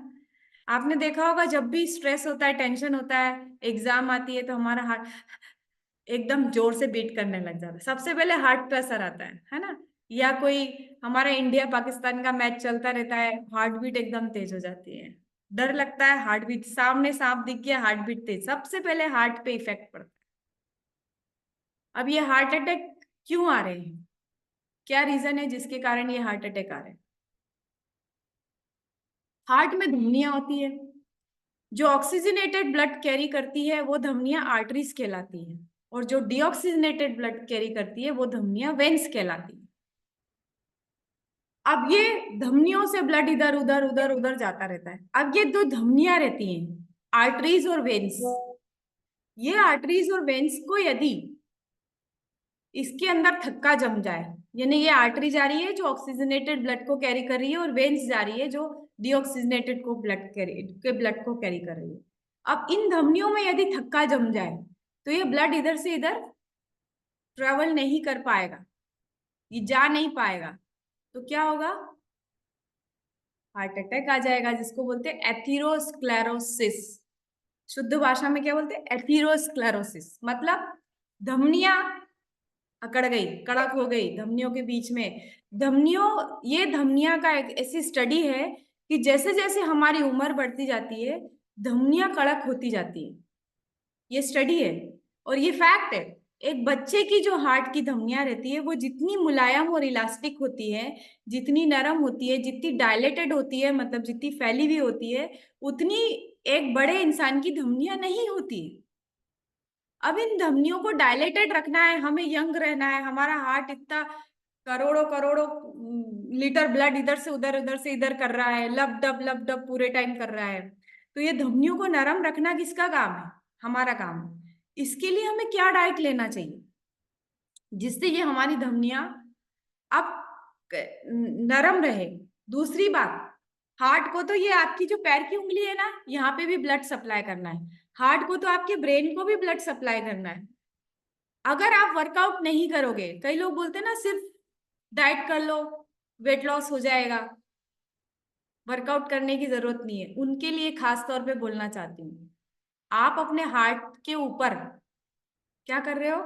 आपने देखा होगा जब भी स्ट्रेस होता है, टेंशन होता है, एग्जाम आती है, तो हमारा हार्ट एकदम जोर से बीट करने लग जाता है। सबसे पहले हार्ट पे असर आता है ना। या कोई हमारा इंडिया पाकिस्तान का मैच चलता रहता है, हार्ट बीट एकदम तेज हो जाती है। डर लगता है, हार्ट बीट, सामने सांप दिख गया, हार्ट बीट तेज, सबसे पहले हार्ट पे इफेक्ट पड़ता है। अब ये हार्ट अटैक क्यों आ रहे हैं? क्या रीजन है जिसके कारण ये हार्ट अटैक आ रहे हैं? हार्ट में धमनियां होती है, जो ऑक्सीजनेटेड ब्लड कैरी करती है वो धमनियां आर्टरीज कहलाती है, और जो डीऑक्सीजनेटेड ब्लड कैरी करती है वो धमनियां वेन्स कहलाती है। अब ये धमनियों से ब्लड इधर उधर उधर उधर जाता रहता है। अब ये दो धमनियां रहती हैं, आर्टरीज और वेन्स। ये आर्टरीज और वेन्स को यदि इसके अंदर थक्का जम जाए, यानी ये आर्टरी जा रही है जो ऑक्सीजनेटेड ब्लड को कैरी कर रही है, और वेन्स जा रही है जो डीऑक्सीजनेटेड ब्लड को कैरी कर रही है। अब इन धमनियों में यदि थक्का जम जाए तो ये ब्लड इधर से इधर ट्रेवल नहीं कर पाएगा, ये जा नहीं पाएगा, तो क्या होगा? हार्ट अटैक आ जाएगा, जिसको बोलते हैं एथीरोस्क्लेरोसिस। शुद्ध भाषा में क्या बोलते हैं? एथीरोस्क्लेरोसिस। मतलब धमनियां अकड़ गई, कड़क हो गई धमनियों के बीच में। धमनियों, ये धमनियां का एक ऐसी स्टडी है कि जैसे जैसे हमारी उम्र बढ़ती जाती है धमनियां कड़क होती जाती है। ये स्टडी है और ये फैक्ट है। एक बच्चे की जो हार्ट की धमनियां रहती है वो जितनी मुलायम और इलास्टिक होती है, जितनी नरम होती है, जितनी डायलेटेड होती है, मतलब जितनी फैली हुई होती है, उतनी एक बड़े इंसान की धमनियां नहीं होती। अब इन धमनियों को डायलेटेड रखना है, हमें यंग रहना है, हमारा हार्ट इतना करोड़ों करोड़ों लीटर ब्लड इधर से उधर उधर से इधर कर रहा है, लब डब पूरे टाइम कर रहा है, तो ये धमनियों को नरम रखना किसका काम है? हमारा काम है। इसके लिए हमें क्या डाइट लेना चाहिए जिससे ये हमारी धमनियां अब नरम रहे? दूसरी बात, हार्ट को तो, ये आपकी जो पैर की उंगली है ना, यहाँ पे भी ब्लड सप्लाई करना है। हार्ट को तो आपके ब्रेन को भी ब्लड सप्लाई करना है। अगर आप वर्कआउट नहीं करोगे, कई लोग बोलते हैं ना सिर्फ डाइट कर लो वेट लॉस हो जाएगा, वर्कआउट करने की जरूरत नहीं है, उनके लिए खास तौर पे बोलना चाहती हूँ। आप अपने हार्ट के ऊपर क्या कर रहे हो?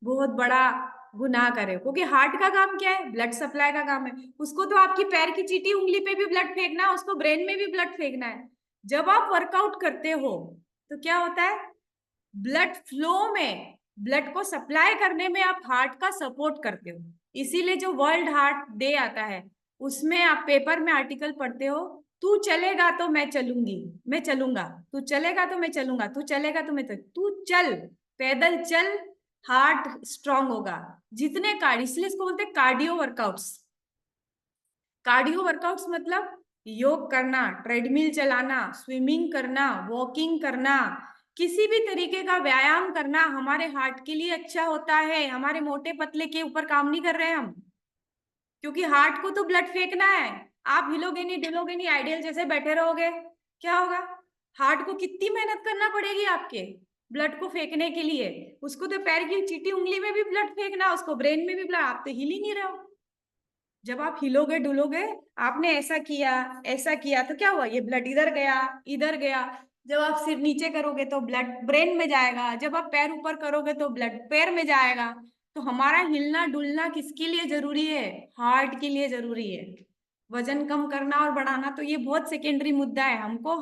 बहुत बड़ा गुनाह कर रहे हो, क्योंकि हार्ट का काम क्या है? ब्लड सप्लाई का काम है। उसको तो आपकी पैर की चीटी उंगली पे भी ब्लड फेंकना है, उसको ब्रेन में भी ब्लड फेंकना है। जब आप वर्कआउट करते हो तो क्या होता है? ब्लड फ्लो में, ब्लड को सप्लाई करने में आप हार्ट का सपोर्ट करते हो। इसीलिए जो वर्ल्ड हार्ट डे आता है उसमें आप पेपर में आर्टिकल पढ़ते हो तू चलेगा तो मैं चलूंगी, मैं चलूंगा, तू चलेगा तो मैं चलूंगा, तू चलेगा तो मैं तू चल, पैदल चल, हार्ट स्ट्रांग होगा। जितने कार्ड, इसलिए इसको बोलते हैं कार्डियो वर्कआउट्स। कार्डियो वर्कआउट्स मतलब योग करना, ट्रेडमिल चलाना, स्विमिंग करना, वॉकिंग करना, किसी भी तरीके का व्यायाम करना हमारे हार्ट के लिए अच्छा होता है। हमारे मोटे पतले के ऊपर काम नहीं कर रहे हैं हम, क्योंकि हार्ट को तो ब्लड फेंकना है। आप हिलोगे नहीं डुलोगे नहीं, आइडियल जैसे बैठे रहोगे, क्या होगा? हार्ट को कितनी मेहनत करना पड़ेगी आपके ब्लड को फेंकने के लिए। उसको तो पैर की चीटी उंगली में भी ब्लड फेंकना, उसको ब्रेन में भी ब्लड, आप तो हिल ही नहीं रहे हो। जब आप हिलोगे डुलोगे, आपने ऐसा किया तो क्या हुआ? ये ब्लड इधर गया, इधर गया। जब आप सिर नीचे करोगे तो ब्लड ब्रेन में जाएगा, जब आप पैर ऊपर करोगे तो ब्लड पैर में जाएगा। तो हमारा हिलना डुलना किसके लिए जरूरी है? हार्ट के लिए जरूरी है। वजन कम करना और बढ़ाना तो ये बहुत सेकेंडरी मुद्दा है। हमको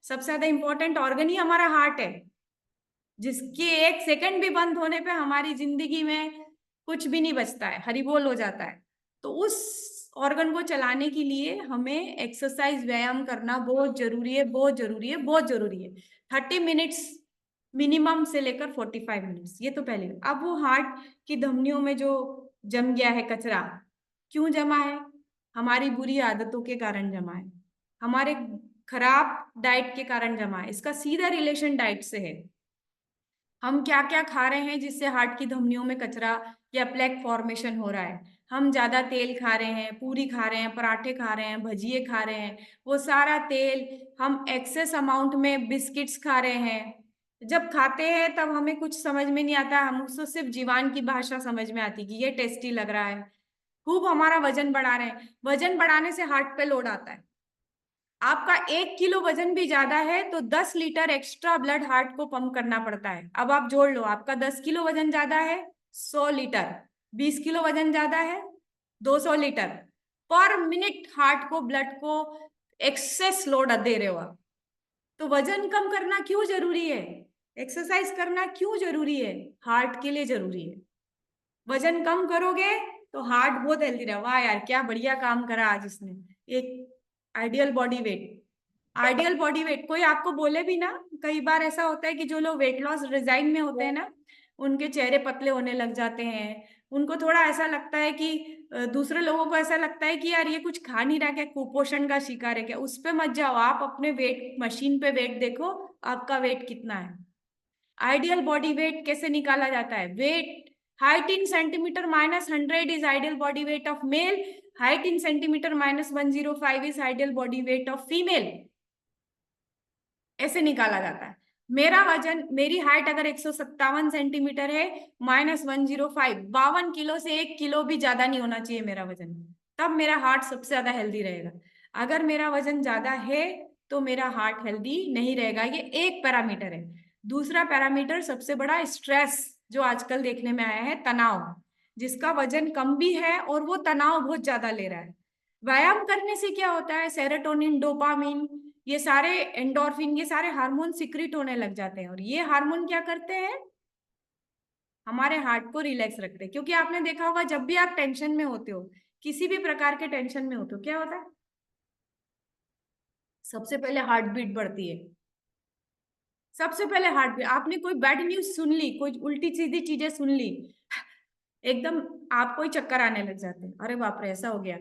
सबसे ज्यादा इंपॉर्टेंट ऑर्गन ही हमारा हार्ट है, जिसके एक सेकंड भी बंद होने पे हमारी जिंदगी में कुछ भी नहीं बचता है, हरिबोल हो जाता है। तो उस ऑर्गन को चलाने के लिए हमें एक्सरसाइज, व्यायाम करना बहुत जरूरी है, बहुत जरूरी है, बहुत जरूरी है। 30 मिनट्स मिनिमम से लेकर 45 मिनट्स, ये तो पहले। अब वो हार्ट की धमनियों में जो जम गया है कचरा, क्यों जमा है? हमारी बुरी आदतों के कारण जमा है, हमारे खराब डाइट के कारण जमा है। इसका सीधा रिलेशन डाइट से है। हम क्या क्या खा रहे हैं जिससे हार्ट की धमनियों में कचरा या प्लेक फॉर्मेशन हो रहा है? हम ज्यादा तेल खा रहे हैं, पूरी खा रहे हैं, पराठे खा रहे हैं, भजिए खा रहे हैं, वो सारा तेल। हम एक्सेस अमाउंट में बिस्किट्स खा रहे हैं। जब खाते हैं तब हमें कुछ समझ में नहीं आता, हम उसको सिर्फ जीवान की भाषा समझ में आती कि ये टेस्टी लग रहा है। खूब हमारा वजन बढ़ा रहे हैं, वजन बढ़ाने से हार्ट पे लोड आता है। आपका 1 किलो वजन भी ज्यादा है तो 10 लीटर एक्स्ट्रा ब्लड हार्ट को पंप करना पड़ता है। अब आप जोड़ लो, आपका 10 किलो वजन ज्यादा है, 100 लीटर। 20 किलो वजन ज्यादा है, 200 लीटर पर मिनट हार्ट को, ब्लड को एक्सेस लोड दे रहे हो आप। तो वजन कम करना क्यों जरूरी है? एक्सरसाइज करना क्यों जरूरी है? हार्ट के लिए जरूरी है। वजन कम करोगे तो हार्ट बहुत हेल्दी रहे। वाह यार, क्या बढ़िया काम करा आज इसने। एक ideal body wait, ideal body wait कोई आपको बोले भी ना, कई बार ऐसा होता है कि जो लोग वेट लॉस रिजाइन में होते हैं ना, उनके चेहरे पतले होने लग जाते हैं। उनको थोड़ा ऐसा लगता है कि दूसरे लोगों को ऐसा लगता है कि यार ये कुछ खा नहीं रहा, क्या कुपोषण का शिकार है क्या? उस पे मत जाओ, आप अपने वेट मशीन पे वेट देखो, आपका वेट कितना है। आइडियल बॉडी वेट कैसे निकाला जाता है? Weight, height in centimetre -100 is ideal body weight of male, height in centimetre -105 is ideal body weight of female. ऐसे निकाला जाता है। मेरा वजन, मेरी हाइट अगर 157 सेंटीमीटर है, -105, 52 किलो से 1 किलो भी ज्यादा नहीं होना चाहिए मेरा वजन, तब मेरा हार्ट सबसे ज्यादा हेल्दी रहेगा। अगर मेरा वजन ज्यादा है तो मेरा हार्ट हेल्दी नहीं रहेगा। ये एक पैरामीटर है। दूसरा पैरामीटर सबसे बड़ा, स्ट्रेस, जो आजकल देखने में आया है, तनाव। जिसका वजन कम भी है और वो तनाव बहुत ज्यादा ले रहा है। व्यायाम करने से क्या होता है? सेरोटोनिन, डोपामिन, ये सारे एंडोर्फिन, ये सारे हार्मोन सिक्रिट होने लग जाते हैं। और ये हार्मोन क्या करते हैं? हमारे हार्ट को रिलैक्स रखते हैं। क्योंकि आपने देखा होगा, जब भी आप टेंशन में होते हो, किसी भी प्रकार के टेंशन में होते हो, क्या होता है? सबसे पहले हार्ट बीट बढ़ती है। सबसे पहले हार्ट बीट, आपने कोई बैड न्यूज सुन ली, कोई उल्टी सीधी चीजें सुन ली, एकदम आपको ही चक्कर आने लग जाते हैं, अरे बाप रे ऐसा हो गया,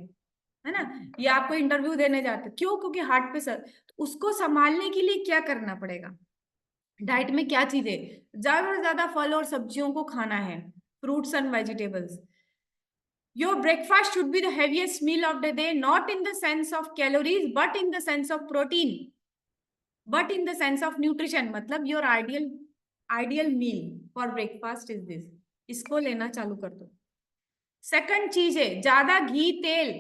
है ना? या आपको इंटरव्यू देने जाते, क्यों? क्योंकि हार्ट पे सर। तो उसको संभालने के लिए क्या करना पड़ेगा? डाइट में क्या चीजें? ज्यादा से ज्यादा फल और सब्जियों को खाना है, fruits and vegetables. Your breakfast should be the heaviest meal of the day, not in the sense of calories but in the sense of protein, but in the sense of nutrition. मतलब your ideal ideal meal for breakfast is this. इसको लेना चालू कर दो। Second चीज है, ज्यादा घी तेल,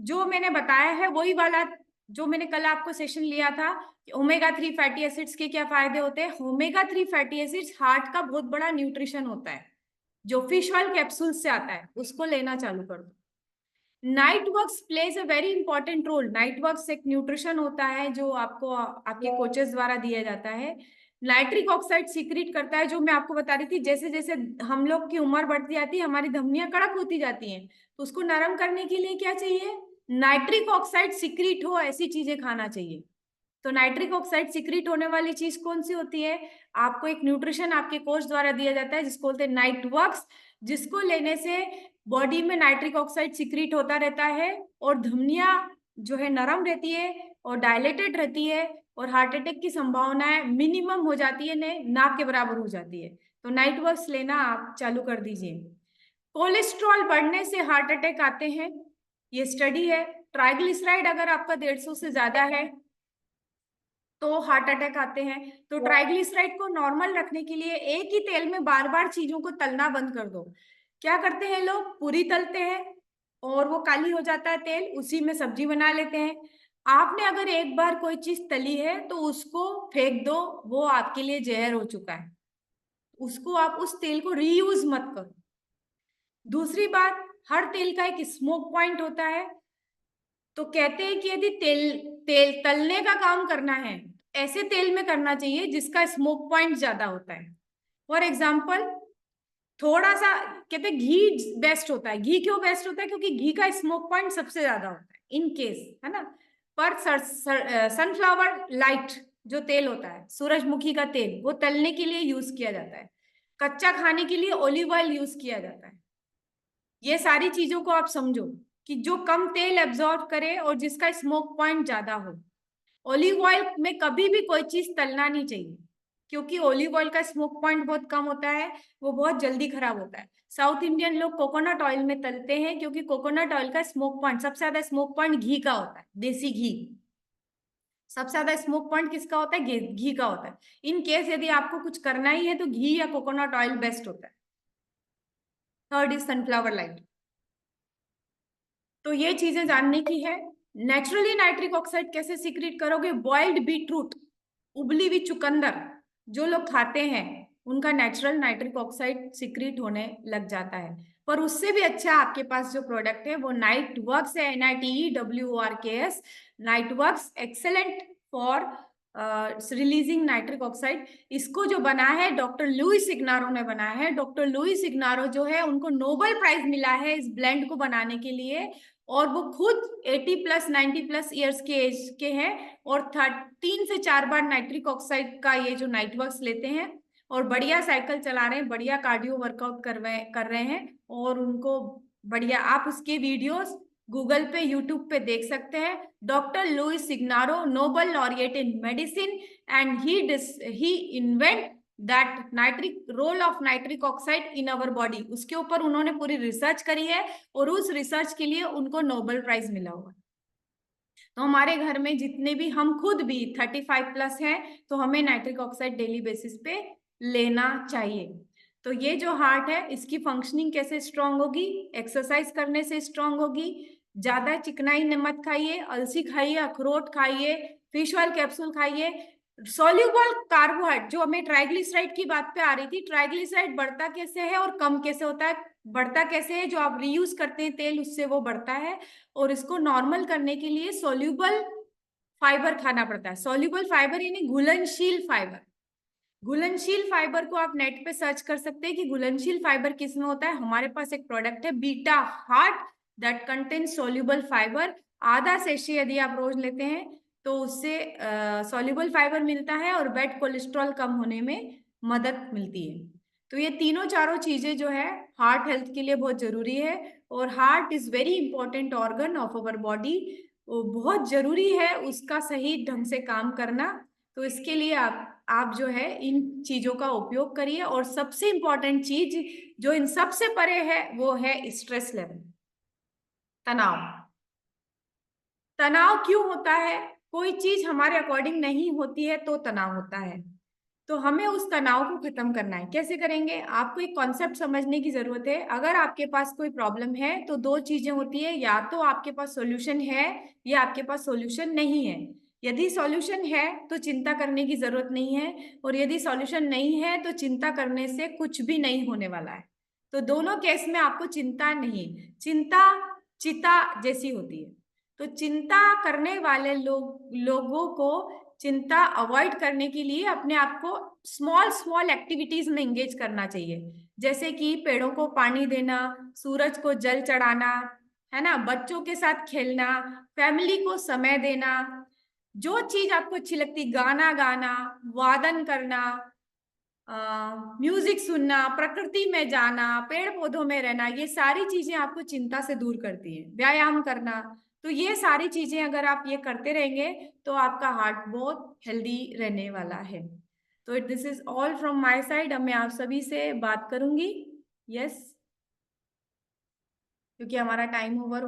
जो मैंने बताया है वही वाला जो मैंने कल आपको सेशन लिया था। ओमेगा 3 फैटी एसिड्स के क्या फायदे होते हैं? ओमेगा 3 फैटी एसिड्स हार्ट का बहुत बड़ा न्यूट्रिशन होता है, जो फिश ऑयल कैप्सूल से आता है, उसको लेना चालू कर दो। Night works plays a very important role. Night works एक न्यूट्रिशन होता है जो आपको आपके कोचेस द्वारा दिया जाता है। नाइट्रिक ऑक्साइड सीक्रेट करता है, जो मैं आपको बता रही थी, जैसे जैसे हम लोग की उम्र बढ़ती जाती है हमारी धमनियां कड़क होती जाती हैं, तो उसको नरम करने के लिए क्या चाहिए? नाइट्रिक ऑक्साइड सिक्रीट हो ऐसी चीजें खाना चाहिए। तो नाइट्रिक ऑक्साइड सिक्रीट होने वाली चीज कौन सी होती है? आपको एक न्यूट्रिशन आपके कोच द्वारा दिया जाता है जिसको बोलते हैं नाइटवर्क्स, जिसको लेने से बॉडी में नाइट्रिक ऑक्साइड सिक्रीट होता रहता है और धमनियां जो है नरम रहती है और डायलेटेड रहती है और हार्ट अटैक की संभावनाएं मिनिमम हो जाती है, ना के बराबर हो जाती है। तो नाइटवर्क्स लेना आप चालू कर दीजिए। कोलेस्ट्रॉल बढ़ने से हार्ट अटैक आते हैं, ये स्टडी है। ट्राइग्लिसराइड अगर आपका 150 से ज्यादा है तो हार्ट अटैक आते हैं। तो ट्राइग्लिसराइड को नॉर्मल रखने के लिए एक ही तेल में बार बार चीजों को तलना बंद कर दो। क्या करते हैं लोग? पूरी तलते हैं और वो काली हो जाता है तेल, उसी में सब्जी बना लेते हैं। आपने अगर एक बार कोई चीज तली है तो उसको फेंक दो, वो आपके लिए जहर हो चुका है। उसको आप उस तेल को रीयूज मत करो। दूसरी बात, हर तेल का एक स्मोक पॉइंट होता है। तो कहते हैं कि यदि तेल तेल तलने का काम करना है ऐसे तेल में करना चाहिए जिसका स्मोक पॉइंट ज्यादा होता है। फॉर एग्जाम्पल, थोड़ा सा कहते हैं घी बेस्ट होता है। घी क्यों बेस्ट होता है? क्योंकि घी का स्मोक पॉइंट सबसे ज्यादा होता है इन केस, है ना। पर सनफ्लावर लाइट जो तेल होता है, सूरजमुखी का तेल, वो तलने के लिए यूज किया जाता है। कच्चा खाने के लिए ऑलिव ऑयल यूज किया जाता है। ये सारी चीजों को आप समझो कि जो कम तेल एब्जॉर्ब करे और जिसका स्मोक पॉइंट ज्यादा हो। ऑलिव ऑयल में कभी भी कोई चीज तलना नहीं चाहिए क्योंकि ऑलिव ऑयल का स्मोक पॉइंट बहुत कम होता है, वो बहुत जल्दी खराब होता है। साउथ इंडियन लोग कोकोनट ऑयल में तलते हैं क्योंकि कोकोनट ऑयल का स्मोक पॉइंट, सबसे ज्यादा स्मोक पॉइंट घी का होता है, देसी घी। सबसे ज्यादा स्मोक पॉइंट किसका होता है? घी का होता है। इन केस यदि आपको कुछ करना ही है तो घी या कोकोनट ऑयल बेस्ट होता है। Third is sunflower light. तो ये चीजें जानने की है। नेचुरली नाइट्रिक ऑक्साइड कैसे सीक्रेट करोगे? बॉइल्ड बीटरूट, उबली हुई चुकंदर जो लोग खाते हैं उनका नेचुरल नाइट्रिक ऑक्साइड सीक्रेट होने लग जाता है। पर उससे भी अच्छा आपके पास जो प्रोडक्ट है वो नाइटवर्क्स है, NITEWORKS। Niteworks excellent for releasing nitric oxide. इसको जो बना है डॉक्टर लुइस इग्नारो ने बनाया है। डॉक्टर लुइस इग्नारो जो है उनको नोबेल प्राइज मिला है इस ब्लेंड को बनाने के लिए, और वो खुद 80+ 90+ ईयर्स के एज के हैं और 3 से 4 बार नाइट्रिक ऑक्साइड का ये जो नाइटवर्क्स लेते हैं और बढ़िया साइकिल चला रहे हैं, बढ़िया कार्डियो वर्कआउट कर रहे हैं। और उनको बढ़िया, आप उसके वीडियोस गूगल पे यूट्यूब पे देख सकते हैं। Doctor Louis Ignarro, Nobel laureate in medicine, and he invent that nitric role of nitric oxide in our body. उसके ऊपर उन्होंने पूरी रिसर्च करी है और उस रिसर्च के लिए उनको नोबेल प्राइज मिला हुआ। तो हमारे घर में जितने भी, हम खुद भी 35+ हैं तो हमें नाइट्रिक ऑक्साइड डेली बेसिस पे लेना चाहिए। तो ये जो हार्ट है इसकी फंक्शनिंग कैसे स्ट्रांग होगी? एक्सरसाइज करने से स्ट्रांग होगी। ज्यादा चिकनाई मत खाइए, अलसी खाइए, अखरोट खाइए, फिश ऑयल कैप्सूल खाइए। सोल्यूबल कार्बोहाइड्रेट, जो हमें ट्राइग्लिसराइड की बात पे आ रही थी, ट्राइग्लिसराइड बढ़ता कैसे है और कम कैसे होता है? बढ़ता कैसे है? जो आप रीयूज करते हैं तेल, उससे वो बढ़ता है। और इसको नॉर्मल करने के लिए सोल्यूबल फाइबर खाना पड़ता है। सोल्यूबल फाइबर यानी घुलनशील फाइबर। घुलनशील फाइबर को आप नेट पे सर्च कर सकते हैं कि घुलनशील फाइबर किस में होता है। हमारे पास एक प्रोडक्ट है beta heart that contain soluble fibre. आधा सेशे यदि आप रोज लेते हैं तो उससे सोल्यूबल फाइबर मिलता है और बैड कोलेस्ट्रॉल कम होने में मदद मिलती है। तो ये तीनों चारों चीजें जो है हार्ट हेल्थ के लिए बहुत जरूरी है। और heart is very important organ of our body. बहुत जरूरी है उसका सही ढंग से काम करना। तो इसके लिए आप जो है इन चीजों का उपयोग करिए। और सबसे इंपॉर्टेंट चीज जो इन सबसे परे है वो है स्ट्रेस लेवल, तनाव। तनाव क्यों होता है? कोई चीज हमारे अकॉर्डिंग नहीं होती है तो तनाव होता है। तो हमें उस तनाव को खत्म करना है। कैसे करेंगे? आपको एक कॉन्सेप्ट समझने की जरूरत है। अगर आपके पास कोई प्रॉब्लम है तो दो चीजें होती है, या तो आपके पास सॉल्यूशन है या आपके पास सॉल्यूशन नहीं है। यदि सॉल्यूशन है तो चिंता करने की जरूरत नहीं है, और यदि सॉल्यूशन नहीं है तो चिंता करने से कुछ भी नहीं होने वाला है। तो दोनों केस में आपको चिंता नहीं, चिंता चिता जैसी होती है। तो चिंता करने वाले लोगों को चिंता अवॉइड करने के लिए अपने आप को स्मॉल स्मॉल एक्टिविटीज में एंगेज करना चाहिए। जैसे कि पेड़ों को पानी देना, सूरज को जल चढ़ाना, है ना, बच्चों के साथ खेलना, फैमिली को समय देना, जो चीज आपको अच्छी लगती, गाना गाना, वादन करना, म्यूजिक सुनना, प्रकृति में जाना, पेड़ पौधों में रहना, ये सारी चीजें आपको चिंता से दूर करती हैं। व्यायाम करना, तो ये सारी चीजें अगर आप ये करते रहेंगे तो आपका हार्ट बहुत हेल्दी रहने वाला है। तो this is all from my side. अब मैं आप सभी से बात करूंगी। यस, क्योंकि हमारा टाइम ओवर